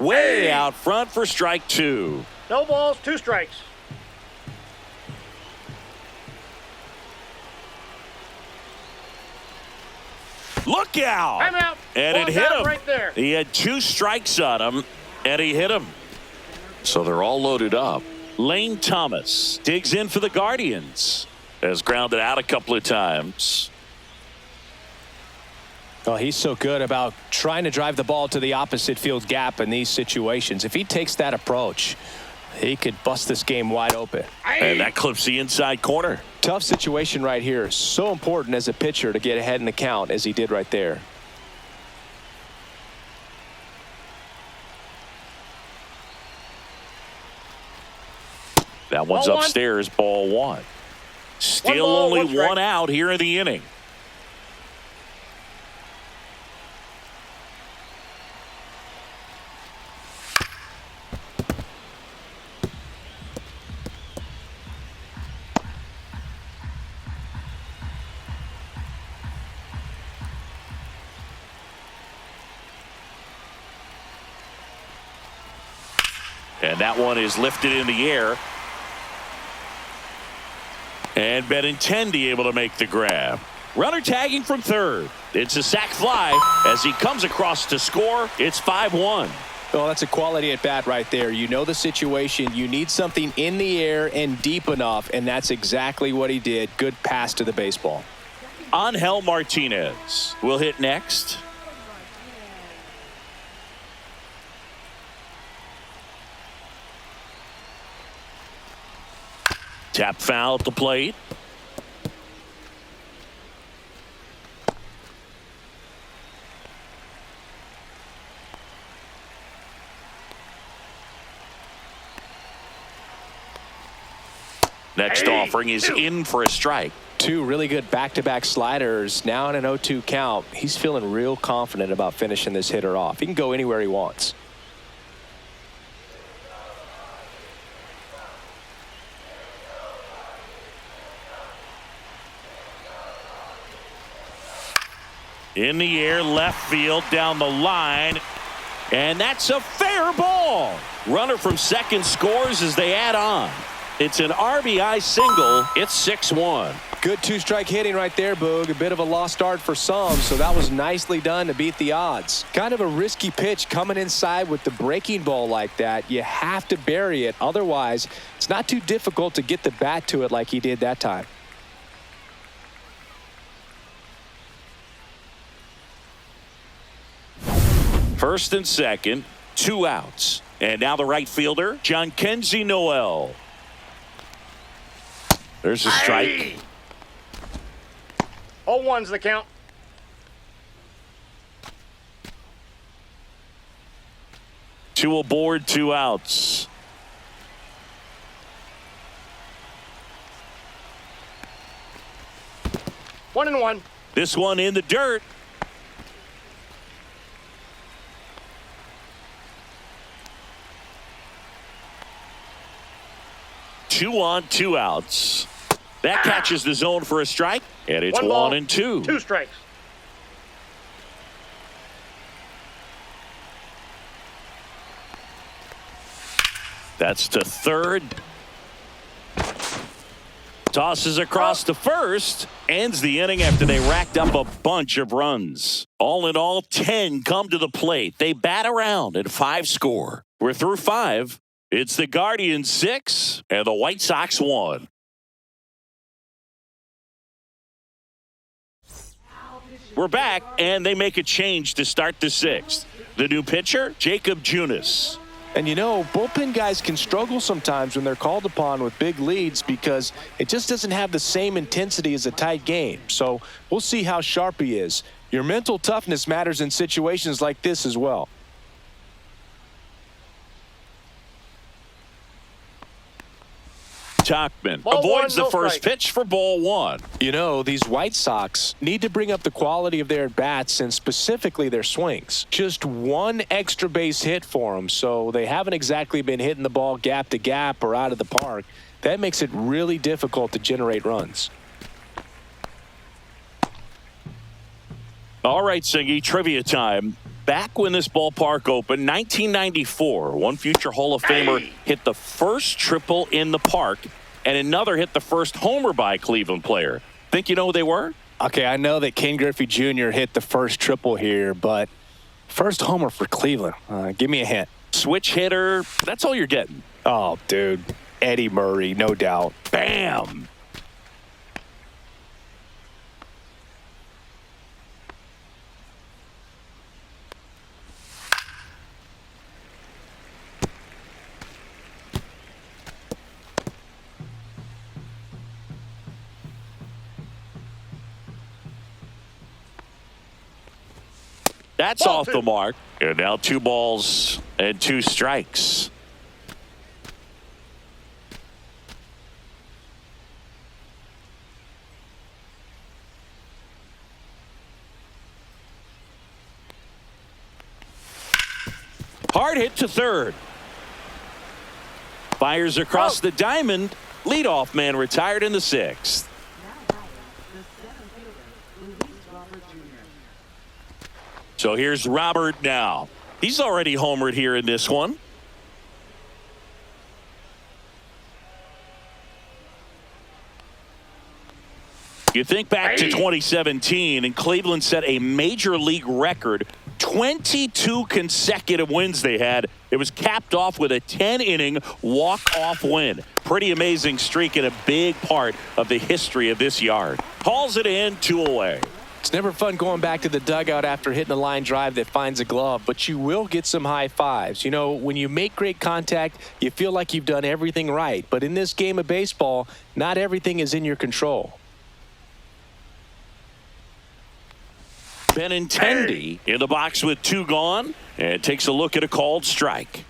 [SPEAKER 1] Way out front for strike 2.
[SPEAKER 3] No balls, 2 strikes.
[SPEAKER 1] Look out!
[SPEAKER 3] Time out.
[SPEAKER 1] And it
[SPEAKER 3] Ball's
[SPEAKER 1] hit
[SPEAKER 3] out
[SPEAKER 1] him.
[SPEAKER 3] right there.
[SPEAKER 1] He had 2 strikes on him, and he hit him. So they're all loaded up. Lane Thomas digs in for the Guardians. Has grounded out a couple of times.
[SPEAKER 2] Oh, he's so good about trying to drive the ball to the opposite field gap in these situations. If he takes that approach, he could bust this game wide open.
[SPEAKER 1] And that clips the inside corner.
[SPEAKER 2] Tough situation right here. So important as a pitcher to get ahead in the count as he did right there.
[SPEAKER 1] That one's
[SPEAKER 3] Ball 1.
[SPEAKER 1] upstairs, ball 1. Still
[SPEAKER 3] ball,
[SPEAKER 1] only
[SPEAKER 3] 1 strike.
[SPEAKER 1] one out here in the inning. And that one is lifted in the air. And Benintendi able to make the grab. Runner tagging from third. It's a sac fly as he comes across to score. It's 5-1.
[SPEAKER 2] Oh, that's a quality at bat right there. You know the situation. You need something in the air and deep enough, and that's exactly what he did. Good pass to the baseball.
[SPEAKER 1] Angel Martinez will hit next. Tap foul at the plate. Next offering is in for a strike.
[SPEAKER 2] Two really good back-to-back sliders. Now in an 0-2 count. He's feeling real confident about finishing this hitter off. He can go anywhere he wants.
[SPEAKER 1] In the air, left field, down the line. And that's a fair ball. Runner from second scores as they add on. It's an RBI single. It's 6-1.
[SPEAKER 2] Good two-strike hitting right there, Boog. A bit of a lost start for some, so that was nicely done to beat the odds. Kind of a risky pitch coming inside with the breaking ball like that. You have to bury it. Otherwise, it's not too difficult to get the bat to it like he did that time.
[SPEAKER 1] First and second, 2 outs. And now the right fielder, Jhonkensy Noel. There's a strike.
[SPEAKER 3] 0-1's the count.
[SPEAKER 1] Two aboard, 2 outs.
[SPEAKER 3] 1-1.
[SPEAKER 1] This one in the dirt. Two on, 2 outs. That catches the zone for a strike, and it's 1-2.
[SPEAKER 3] 2 strikes.
[SPEAKER 1] That's to third. Tosses across to first. Ends the inning after they racked up a bunch of runs. All in all, 10 come to the plate. They bat around and 5 score. We're through 5. It's the Guardians 6 and the White Sox 1. We're back, and they make a change to start the 6th. The new pitcher, Jacob Junis.
[SPEAKER 2] And you know, bullpen guys can struggle sometimes when they're called upon with big leads because it just doesn't have the same intensity as a tight game. So we'll see how sharp he is. Your mental toughness matters in situations like this as well.
[SPEAKER 1] Tachman
[SPEAKER 3] Ball
[SPEAKER 1] avoids
[SPEAKER 3] one,
[SPEAKER 1] the
[SPEAKER 3] no
[SPEAKER 1] first
[SPEAKER 3] strike.
[SPEAKER 1] pitch for ball 1.
[SPEAKER 2] You know, these White Sox need to bring up the quality of their at-bats and specifically their swings. Just one extra base hit for them, so they haven't exactly been hitting the ball gap to gap or out of the park. That makes it really difficult to generate runs.
[SPEAKER 1] All right, Singy, trivia time. Back when this ballpark opened, 1994, one future Hall of Famer hit the first triple in the park, and another hit the first homer by a Cleveland player. Think you know who they were?
[SPEAKER 2] Okay, I know that Ken Griffey Jr. hit the first triple here, but first homer for Cleveland. Give me a hint.
[SPEAKER 1] Switch hitter. That's all you're getting.
[SPEAKER 2] Oh, dude. Eddie Murray, no doubt.
[SPEAKER 1] Bam! That's
[SPEAKER 3] Ball
[SPEAKER 1] off
[SPEAKER 3] 2.
[SPEAKER 1] the mark. And now 2 balls and 2 strikes. Hard hit to third. Fires across the diamond. Leadoff man retired in the 6th. So here's Robert now. He's already homered here in this one. You think back to 2017, and Cleveland set a major league record. 22 consecutive wins they had. It was capped off with a 10-inning walk-off win. Pretty amazing streak and a big part of the history of this yard. Calls it in, 2 away.
[SPEAKER 2] It's never fun going back to the dugout after hitting a line drive that finds a glove, but you will get some high fives. You know, when you make great contact, you feel like you've done everything right. But in this game of baseball, not everything is in your control.
[SPEAKER 1] Benintendi in the box with 2 gone and takes a look at a called strike.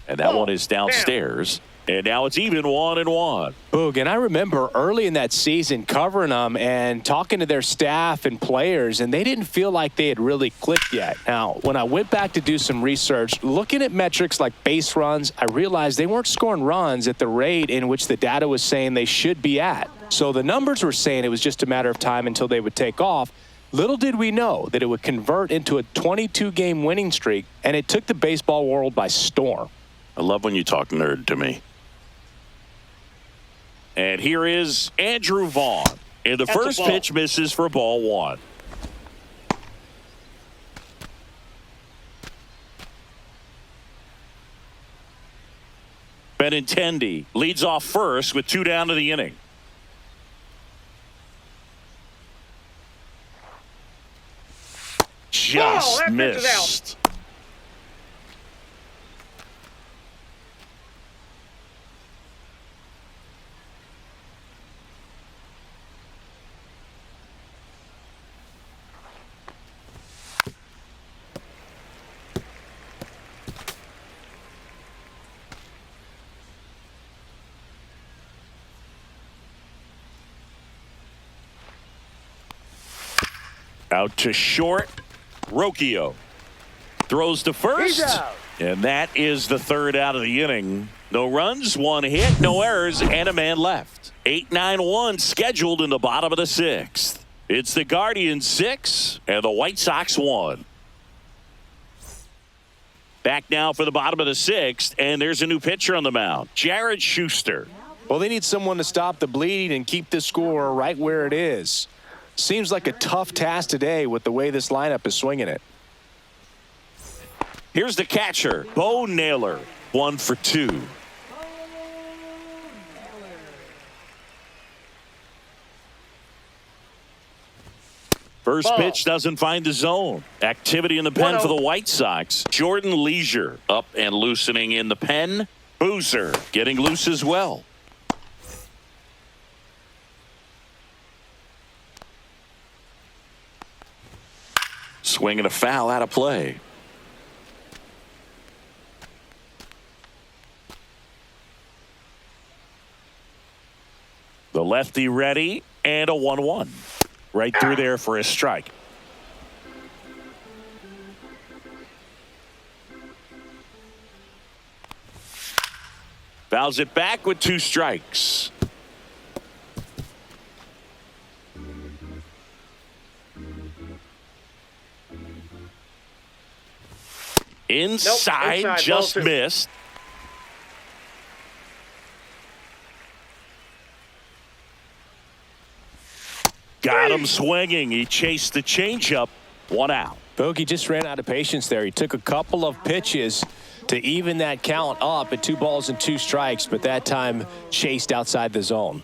[SPEAKER 1] And that one is downstairs. And now it's even 1-1.
[SPEAKER 2] Boog, and I remember early in that season covering them and talking to their staff and players, and they didn't feel like they had really clicked yet. Now, when I went back to do some research, looking at metrics like base runs, I realized they weren't scoring runs at the rate in which the data was saying they should be at. So the numbers were saying it was just a matter of time until they would take off. Little did we know that it would convert into a 22-game winning streak, and it took the baseball world by storm.
[SPEAKER 1] I love when you talk nerd to me. And here is Andrew Vaughn. And the first pitch misses for ball one. Benintendi leads off first with 2 down to the inning. Just missed. Out to short. Rocchio throws to first. And that is the 3rd out of the inning. No runs, 1 hit, no errors, and a man left. 8-9-1 scheduled in the bottom of the 6th. It's the Guardians 6 and the White Sox 1. Back now for the bottom of the 6th, and there's a new pitcher on the mound, Jared Schuster.
[SPEAKER 2] Well, they need someone to stop the bleeding and keep the score right where it is. Seems like a tough task today with the way this lineup is swinging it.
[SPEAKER 1] Here's the catcher, Bo Naylor, 1 for 2. First pitch doesn't find the zone. Activity in the pen for the White Sox. Jordan Leisure up and loosening in the pen. Boozer getting loose as well. Swing and a foul out of play. The lefty ready and a 1-1. Right through there for a strike. Fouls it back with 2 strikes. Inside, just missed. Got him swinging. He chased the changeup. 1 out.
[SPEAKER 2] Bogey just ran out of patience there. He took a couple of pitches to even that count up at 2 balls and 2 strikes, but that time chased outside the zone.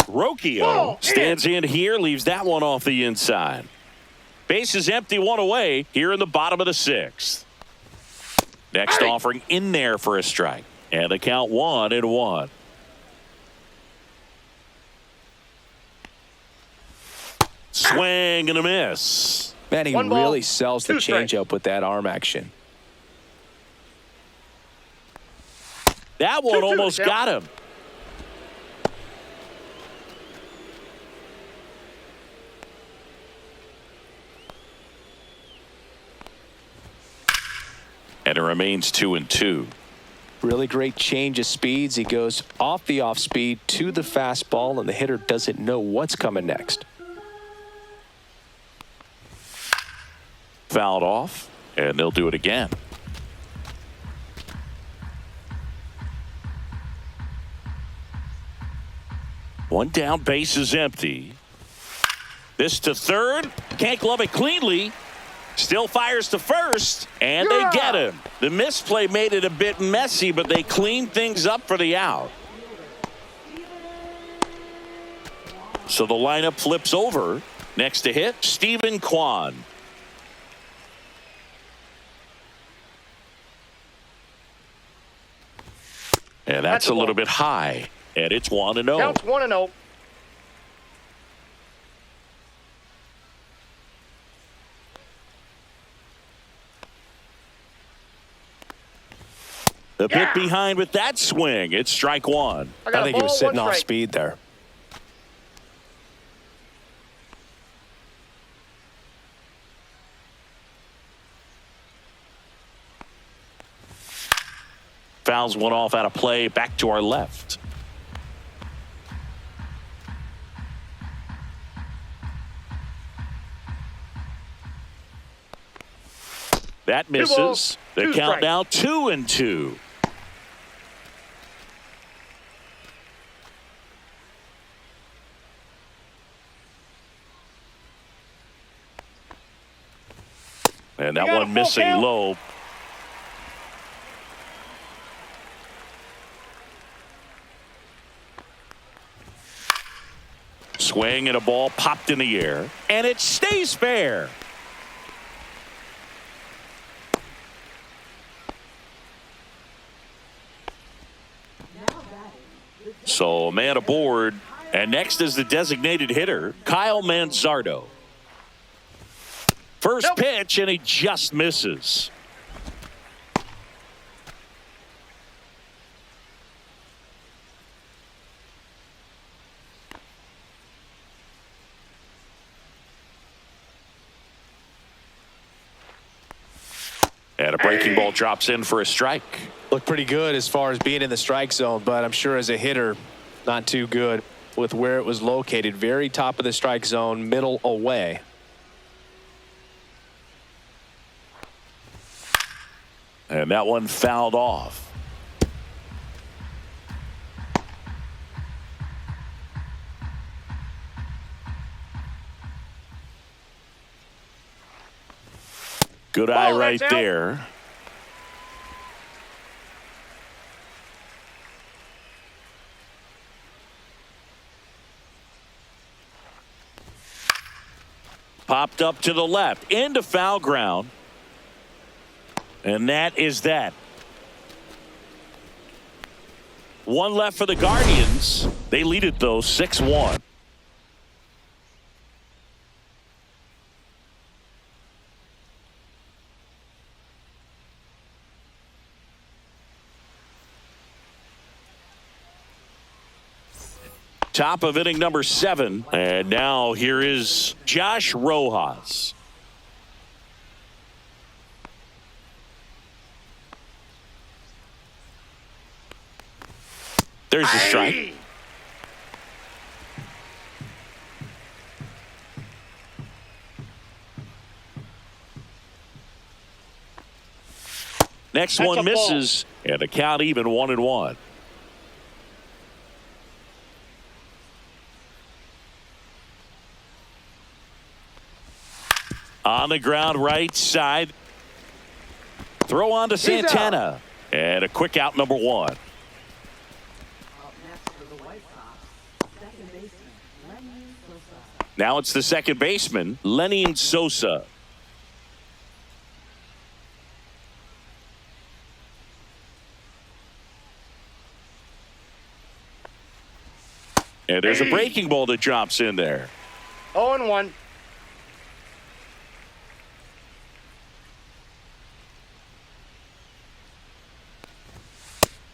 [SPEAKER 1] Rocchio stands in here, leaves that one off the inside. Base is empty, 1 away here in the bottom of the 6th. Next offering in there for a strike. And the count 1-1. Swing and a miss.
[SPEAKER 2] Man, he really sells the changeup with that arm action.
[SPEAKER 1] That one almost got him. And it remains 2-2.
[SPEAKER 2] Really great change of speeds. He goes off the off speed to the fastball, and the hitter doesn't know what's coming next.
[SPEAKER 1] Fouled off, and they'll do it again. One down, base is empty. This to third. Can't glove it cleanly. Still fires to first, and they get him. The misplay made it a bit messy, but they cleaned things up for the out. So the lineup flips over. Next to hit, Stephen Kwan. And that's a little bit high, and it's 1-0.
[SPEAKER 3] Counts 1-0.
[SPEAKER 1] A bit behind with that swing. It's strike one.
[SPEAKER 2] I think he was sitting off speed there.
[SPEAKER 1] Fouls one off out of play. Back to our left. That misses. The count now 2-2. And that one missing low. Swing and a ball popped in the air. And it stays fair. So a man aboard. And next is the designated hitter, Kyle Manzardo. First pitch, and he just misses. And a breaking ball drops in for a strike.
[SPEAKER 2] Looked pretty good as far as being in the strike zone, but I'm sure as a hitter, not too good with where it was located. Very top of the strike zone, middle away.
[SPEAKER 1] And that one fouled off. Good eye right there. Popped up to the left into foul ground. And that is that. One left for the Guardians. They lead it, though, 6-1. Top of inning number 7. And now here is Josh Rojas. There's the strike. Next one misses, and the count even 1-1. On the ground, right side. Throw on to Santana. And a quick out, number 1. Now it's the second baseman, Lenny Sosa. And there's a breaking ball that drops in there.
[SPEAKER 3] 0-1.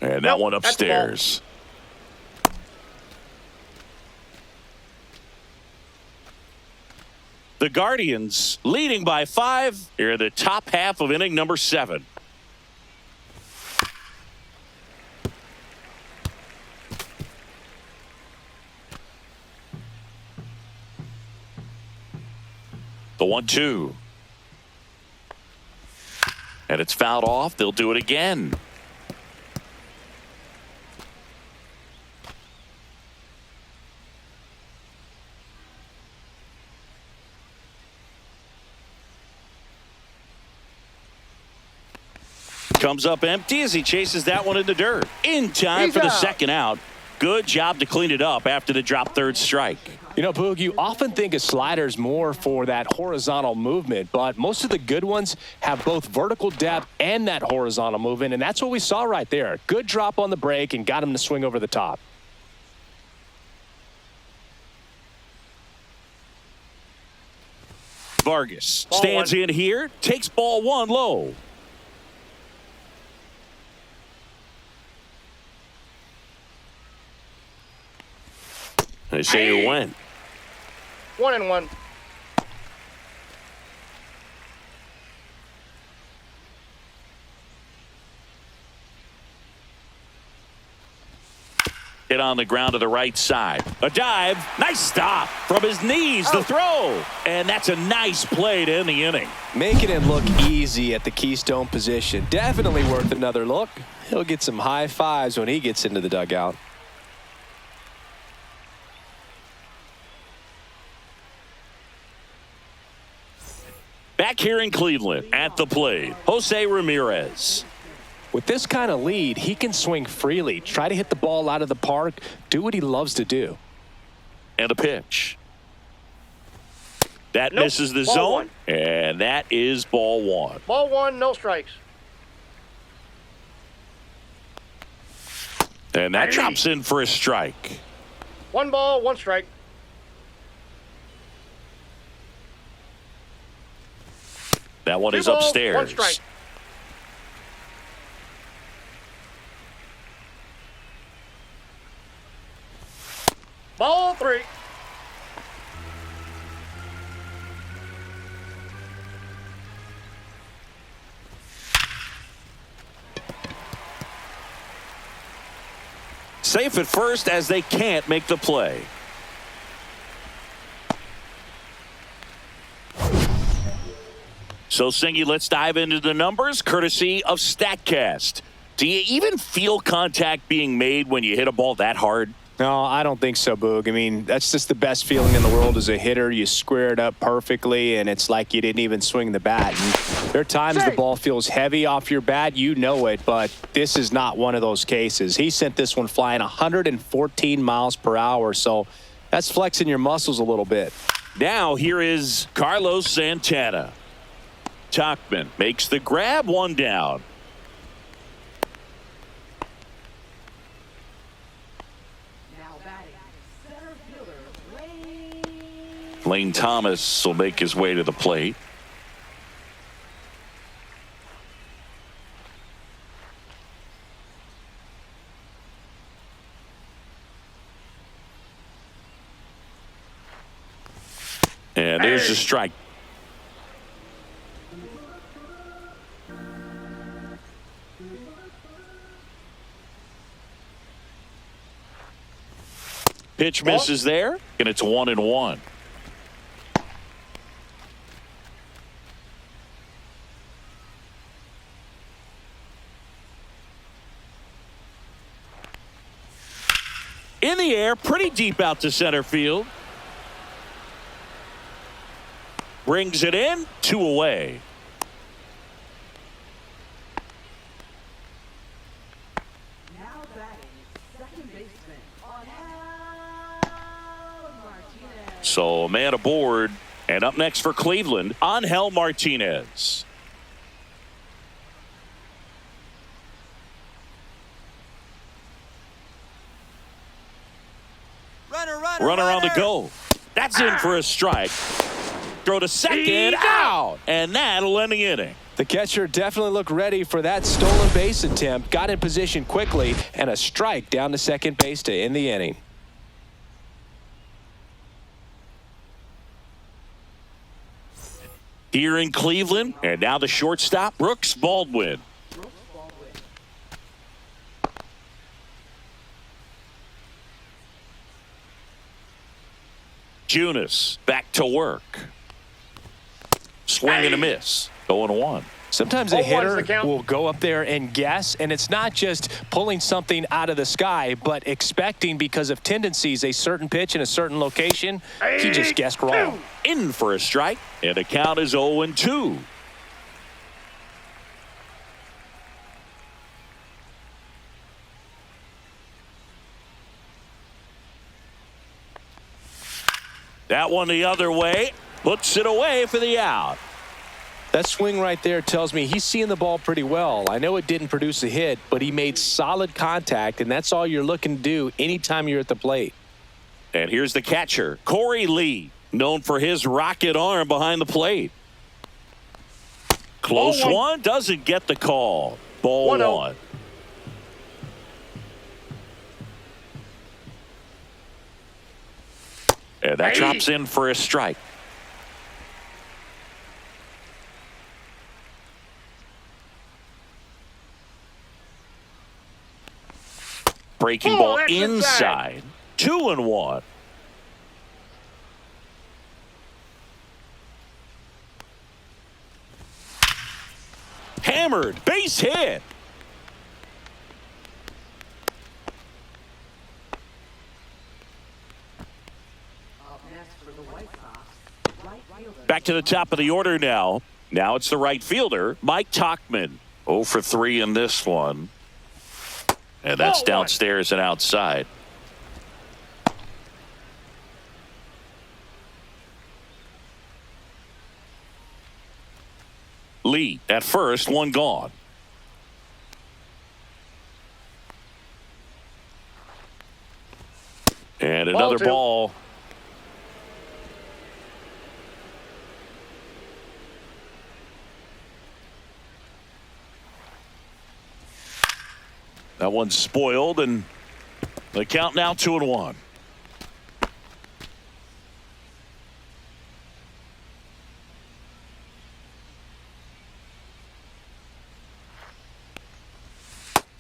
[SPEAKER 1] And that one upstairs. The Guardians leading by 5 here in the top half of inning number 7. The 1-2. And it's fouled off. They'll do it again. Comes up empty as he chases that one in the dirt. In time for the second out. Good job to clean it up after the drop third strike.
[SPEAKER 2] You know, Boog, you often think of sliders more for that horizontal movement, but most of the good ones have both vertical depth and that horizontal movement, and that's what we saw right there. Good drop on the break and got him to swing over the top.
[SPEAKER 1] Vargas stands in here, takes ball 1 low. They say you win.
[SPEAKER 3] 1-1.
[SPEAKER 1] Hit on the ground to the right side. A dive. Nice stop. From his knees, the throw. And that's a nice play to end the inning.
[SPEAKER 2] Making it look easy at the keystone position. Definitely worth another look. He'll get some high fives when he gets into the dugout.
[SPEAKER 1] Back here in Cleveland at the plate, Jose Ramirez.
[SPEAKER 2] With this kind of lead, he can swing freely, try to hit the ball out of the park, do what he loves to do.
[SPEAKER 1] And a pitch. That
[SPEAKER 3] Nope.
[SPEAKER 1] misses the
[SPEAKER 3] Ball
[SPEAKER 1] zone,
[SPEAKER 3] one.
[SPEAKER 1] and that is ball one.
[SPEAKER 3] Ball 1, no strikes.
[SPEAKER 1] And that drops in for a strike.
[SPEAKER 3] 1 ball, 1 strike.
[SPEAKER 1] That one
[SPEAKER 3] 2
[SPEAKER 1] is
[SPEAKER 3] balls,
[SPEAKER 1] upstairs.
[SPEAKER 3] 1 strike. Ball 3.
[SPEAKER 1] Safe at first as they can't make the play. So, Singy, let's dive into the numbers courtesy of StatCast. Do you even feel contact being made when you hit a ball that hard?
[SPEAKER 2] No, I don't think so, Boog. I mean, that's just the best feeling in the world as a hitter. You square it up perfectly, and it's like you didn't even swing the bat. And there are times the ball feels heavy off your bat. You know it, but this is not one of those cases. He sent this one flying 114 miles per hour, so that's flexing your muscles a little bit.
[SPEAKER 1] Now, here is Carlos Santana. Tachman makes the grab, 1 down. Lane Thomas will make his way to the plate. And there's the strike. Pitch misses there, and it's 1-1. In the air, pretty deep out to center field. Brings it in, 2 away.
[SPEAKER 4] Now batting, second baseman, Martinez.
[SPEAKER 1] So a man aboard, and up next for Cleveland, Angel Martinez. Runner on the go. That's in for a strike. Throw to second, out, and that'll end the inning.
[SPEAKER 2] The catcher definitely looked ready for that stolen base attempt, got in position quickly, and a strike down to second base to end the inning.
[SPEAKER 1] Here in Cleveland, and now the shortstop, Brooks Baldwin. Junis back to work. Swing and a miss. 0-1.
[SPEAKER 2] Sometimes a
[SPEAKER 3] 0-1's the
[SPEAKER 2] hitter
[SPEAKER 3] count.
[SPEAKER 2] will go up there and guess, and it's not just pulling something out of the sky, but expecting because of tendencies a certain pitch in a certain location. He just guessed wrong.
[SPEAKER 1] In for a strike, and the count is 0-2. That one the other way. Puts it away for the out.
[SPEAKER 2] That swing right there tells me he's seeing the ball pretty well. I know it didn't produce a hit, but he made solid contact, and that's all you're looking to do anytime you're at the plate.
[SPEAKER 1] And here's the catcher, Corey Lee, known for his rocket arm behind the plate. Close one, doesn't get the call. Ball
[SPEAKER 3] 1-0.
[SPEAKER 1] 1. And that drops in for a strike. Breaking ball
[SPEAKER 3] that's
[SPEAKER 1] inside. 2-1. Hammered. Base hit.
[SPEAKER 4] Up next for the White Sox, right fielder.
[SPEAKER 1] Back to the top of the order now. Now it's the right fielder, Mike Tauchman. 0 for 3 in this one. And that's downstairs and outside. Lee at first, one gone. And another ball. That one's spoiled, and the count now 2-1.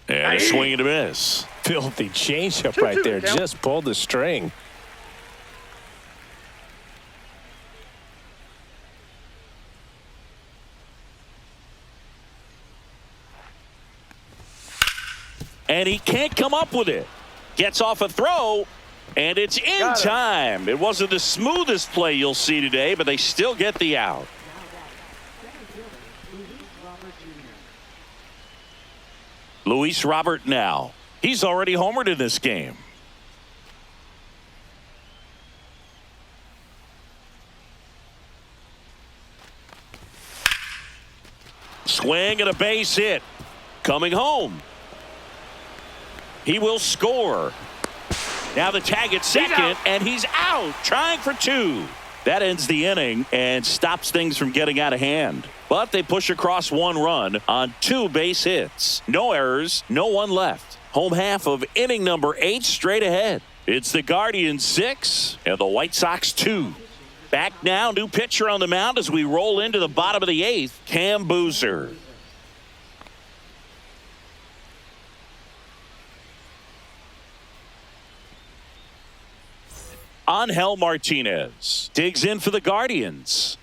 [SPEAKER 1] And a swing and a miss.
[SPEAKER 2] Filthy changeup right there. Just pulled the string.
[SPEAKER 1] And he can't come up with it. Gets off a throw, and it's in time. It wasn't the smoothest play you'll see today, but they still get the out. Luis Robert now. He's already homered in this game. Swing and a base hit. Coming home. He will score. Now the tag at second, and he's out, trying for 2. That ends the inning and stops things from getting out of hand. But they push across 1 run on 2 base hits. No errors, no one left. Home half of inning number 8 straight ahead. It's the Guardians 6 and the White Sox 2. Back now, new pitcher on the mound as we roll into the bottom of the 8th, Cam Boozer. Angel Martinez digs in for the Guardians.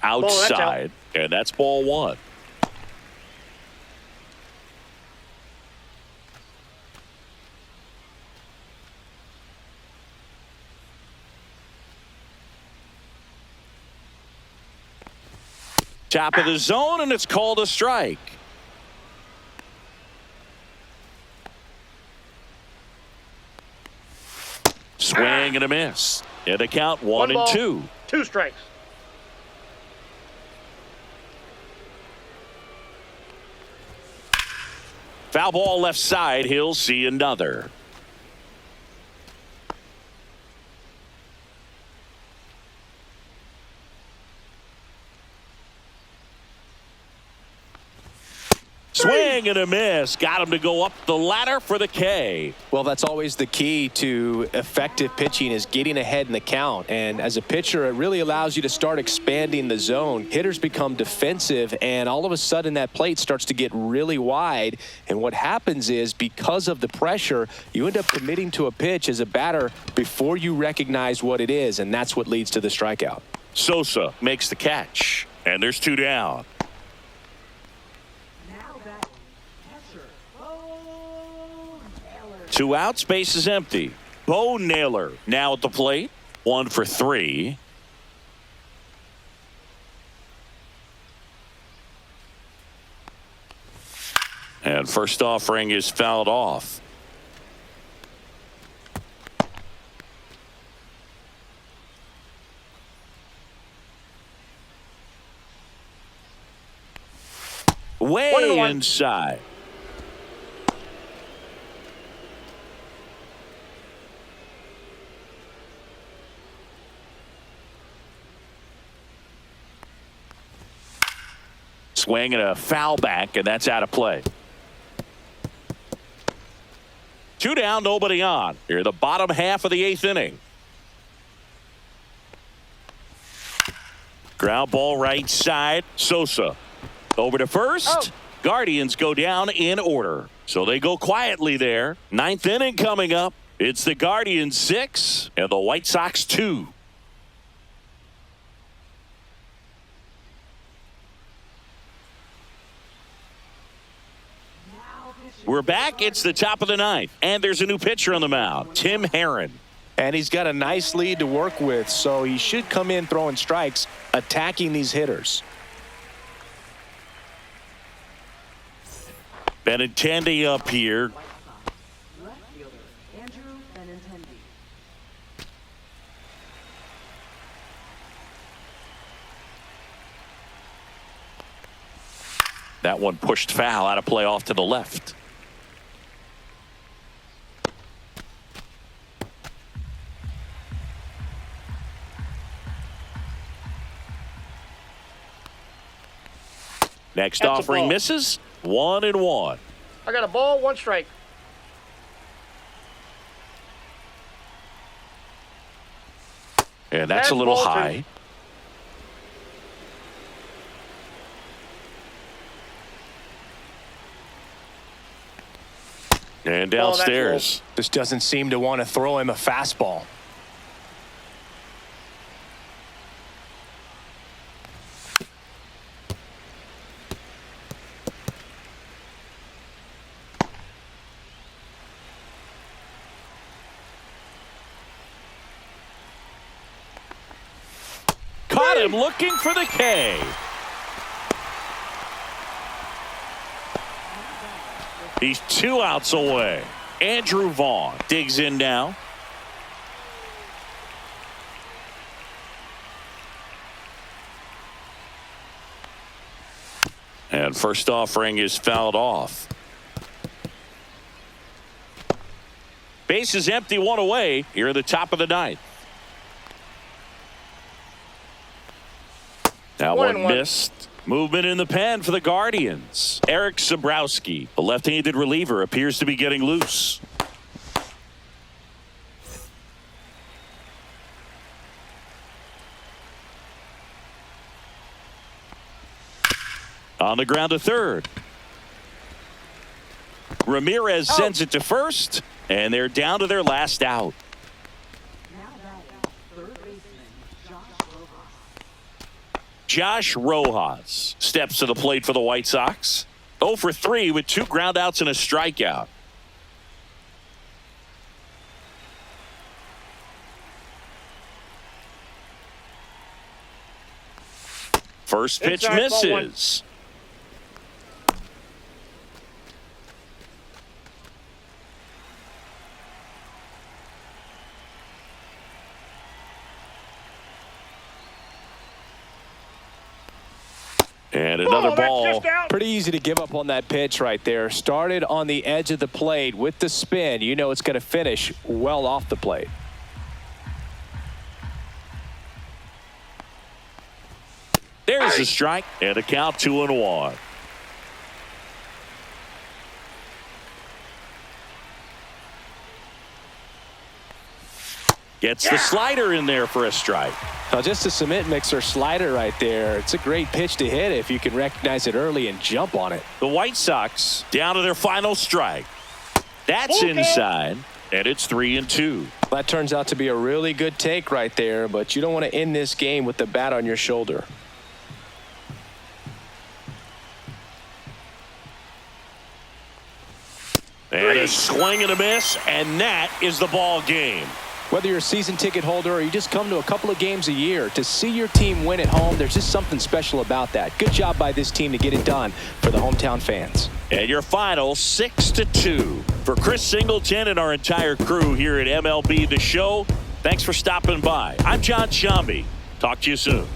[SPEAKER 1] Outside, and that's ball 1. Top of the zone, and it's called a strike. Swing and a miss. And a count 1 and 2.
[SPEAKER 3] 2 strikes.
[SPEAKER 1] Foul ball left side. He'll see another. Swing and a miss. Got him to go up the ladder for the K.
[SPEAKER 2] Well, that's always the key to effective pitching, is getting ahead in the count. And as a pitcher, it really allows you to start expanding the zone. Hitters become defensive, and all of a sudden that plate starts to get really wide. And what happens is, because of the pressure, you end up committing to a pitch as a batter before you recognize what it is, and that's what leads to the strikeout.
[SPEAKER 1] Sosa makes the catch, and there's 2 down. 2 outs, base is empty. Bo Naylor now at the plate. 1 for 3. And first offering is fouled off. Way inside. Swing and a foul back, and that's out of play. 2 down, nobody on. Here, the bottom half of the 8th inning. Ground ball right side. Sosa over to first.
[SPEAKER 3] Oh.
[SPEAKER 1] Guardians go down in order. So they go quietly there. 9th inning coming up. It's the Guardians 6 and the White Sox 2. We're back. It's the top of the 9th. And there's a new pitcher on the mound, Tim Herron.
[SPEAKER 2] And he's got a nice lead to work with, so he should come in throwing strikes, attacking these hitters.
[SPEAKER 1] Benintendi up here.
[SPEAKER 4] Left fielder, Andrew Benintendi.
[SPEAKER 1] That one pushed foul, out of play off to the left. Next
[SPEAKER 3] That's a
[SPEAKER 1] offering
[SPEAKER 3] ball.
[SPEAKER 1] misses. 1-1.
[SPEAKER 3] I got a ball, 1 strike.
[SPEAKER 1] And that's a
[SPEAKER 3] Bad
[SPEAKER 1] little
[SPEAKER 3] ball, too.
[SPEAKER 1] high. And
[SPEAKER 3] Oh, that's
[SPEAKER 1] downstairs.
[SPEAKER 2] This doesn't seem to want to throw him a fastball.
[SPEAKER 1] Caught him looking for the K. He's 2 outs away. Andrew Vaughn digs in now. And first offering is fouled off. Base is empty, 1 away here at the top of the 9th. That
[SPEAKER 3] 1-1.
[SPEAKER 1] one missed. Movement in the pen for the Guardians. Eric Sabrowski, a left-handed reliever, appears to be getting loose. On the ground to third. Ramirez sends it to first, and they're down to their last out.
[SPEAKER 4] Now batting, third baseman, Josh Rojas.
[SPEAKER 1] Josh Rojas steps to the plate for the White Sox. 0 for 3 with 2 groundouts and a strikeout. First pitch
[SPEAKER 3] Inside, ball 1.
[SPEAKER 1] misses. And another
[SPEAKER 3] That's
[SPEAKER 1] ball.
[SPEAKER 3] just out.
[SPEAKER 2] Pretty easy to give up on that pitch right there. Started on the edge of the plate with the spin. You know it's going to finish well off the plate.
[SPEAKER 1] There's a strike and a count 2-1. Gets the slider in there for a strike.
[SPEAKER 2] Now just a cement mixer slider right there. It's a great pitch to hit if you can recognize it early and jump on it.
[SPEAKER 1] The White Sox down to their final strike. That's
[SPEAKER 3] Okay.
[SPEAKER 1] inside, and it's 3-2.
[SPEAKER 2] That turns out to be a really good take right there, but you don't want to end this game with the bat on your shoulder.
[SPEAKER 1] And a swing and a miss, and that is the ball game.
[SPEAKER 2] Whether you're a season ticket holder or you just come to a couple of games a year, to see your team win at home, there's just something special about that. Good job by this team to get it done for the hometown fans.
[SPEAKER 1] And your final 6-2. For Chris Singleton and our entire crew here at MLB The Show, thanks for stopping by. I'm John Shambi. Talk to you soon.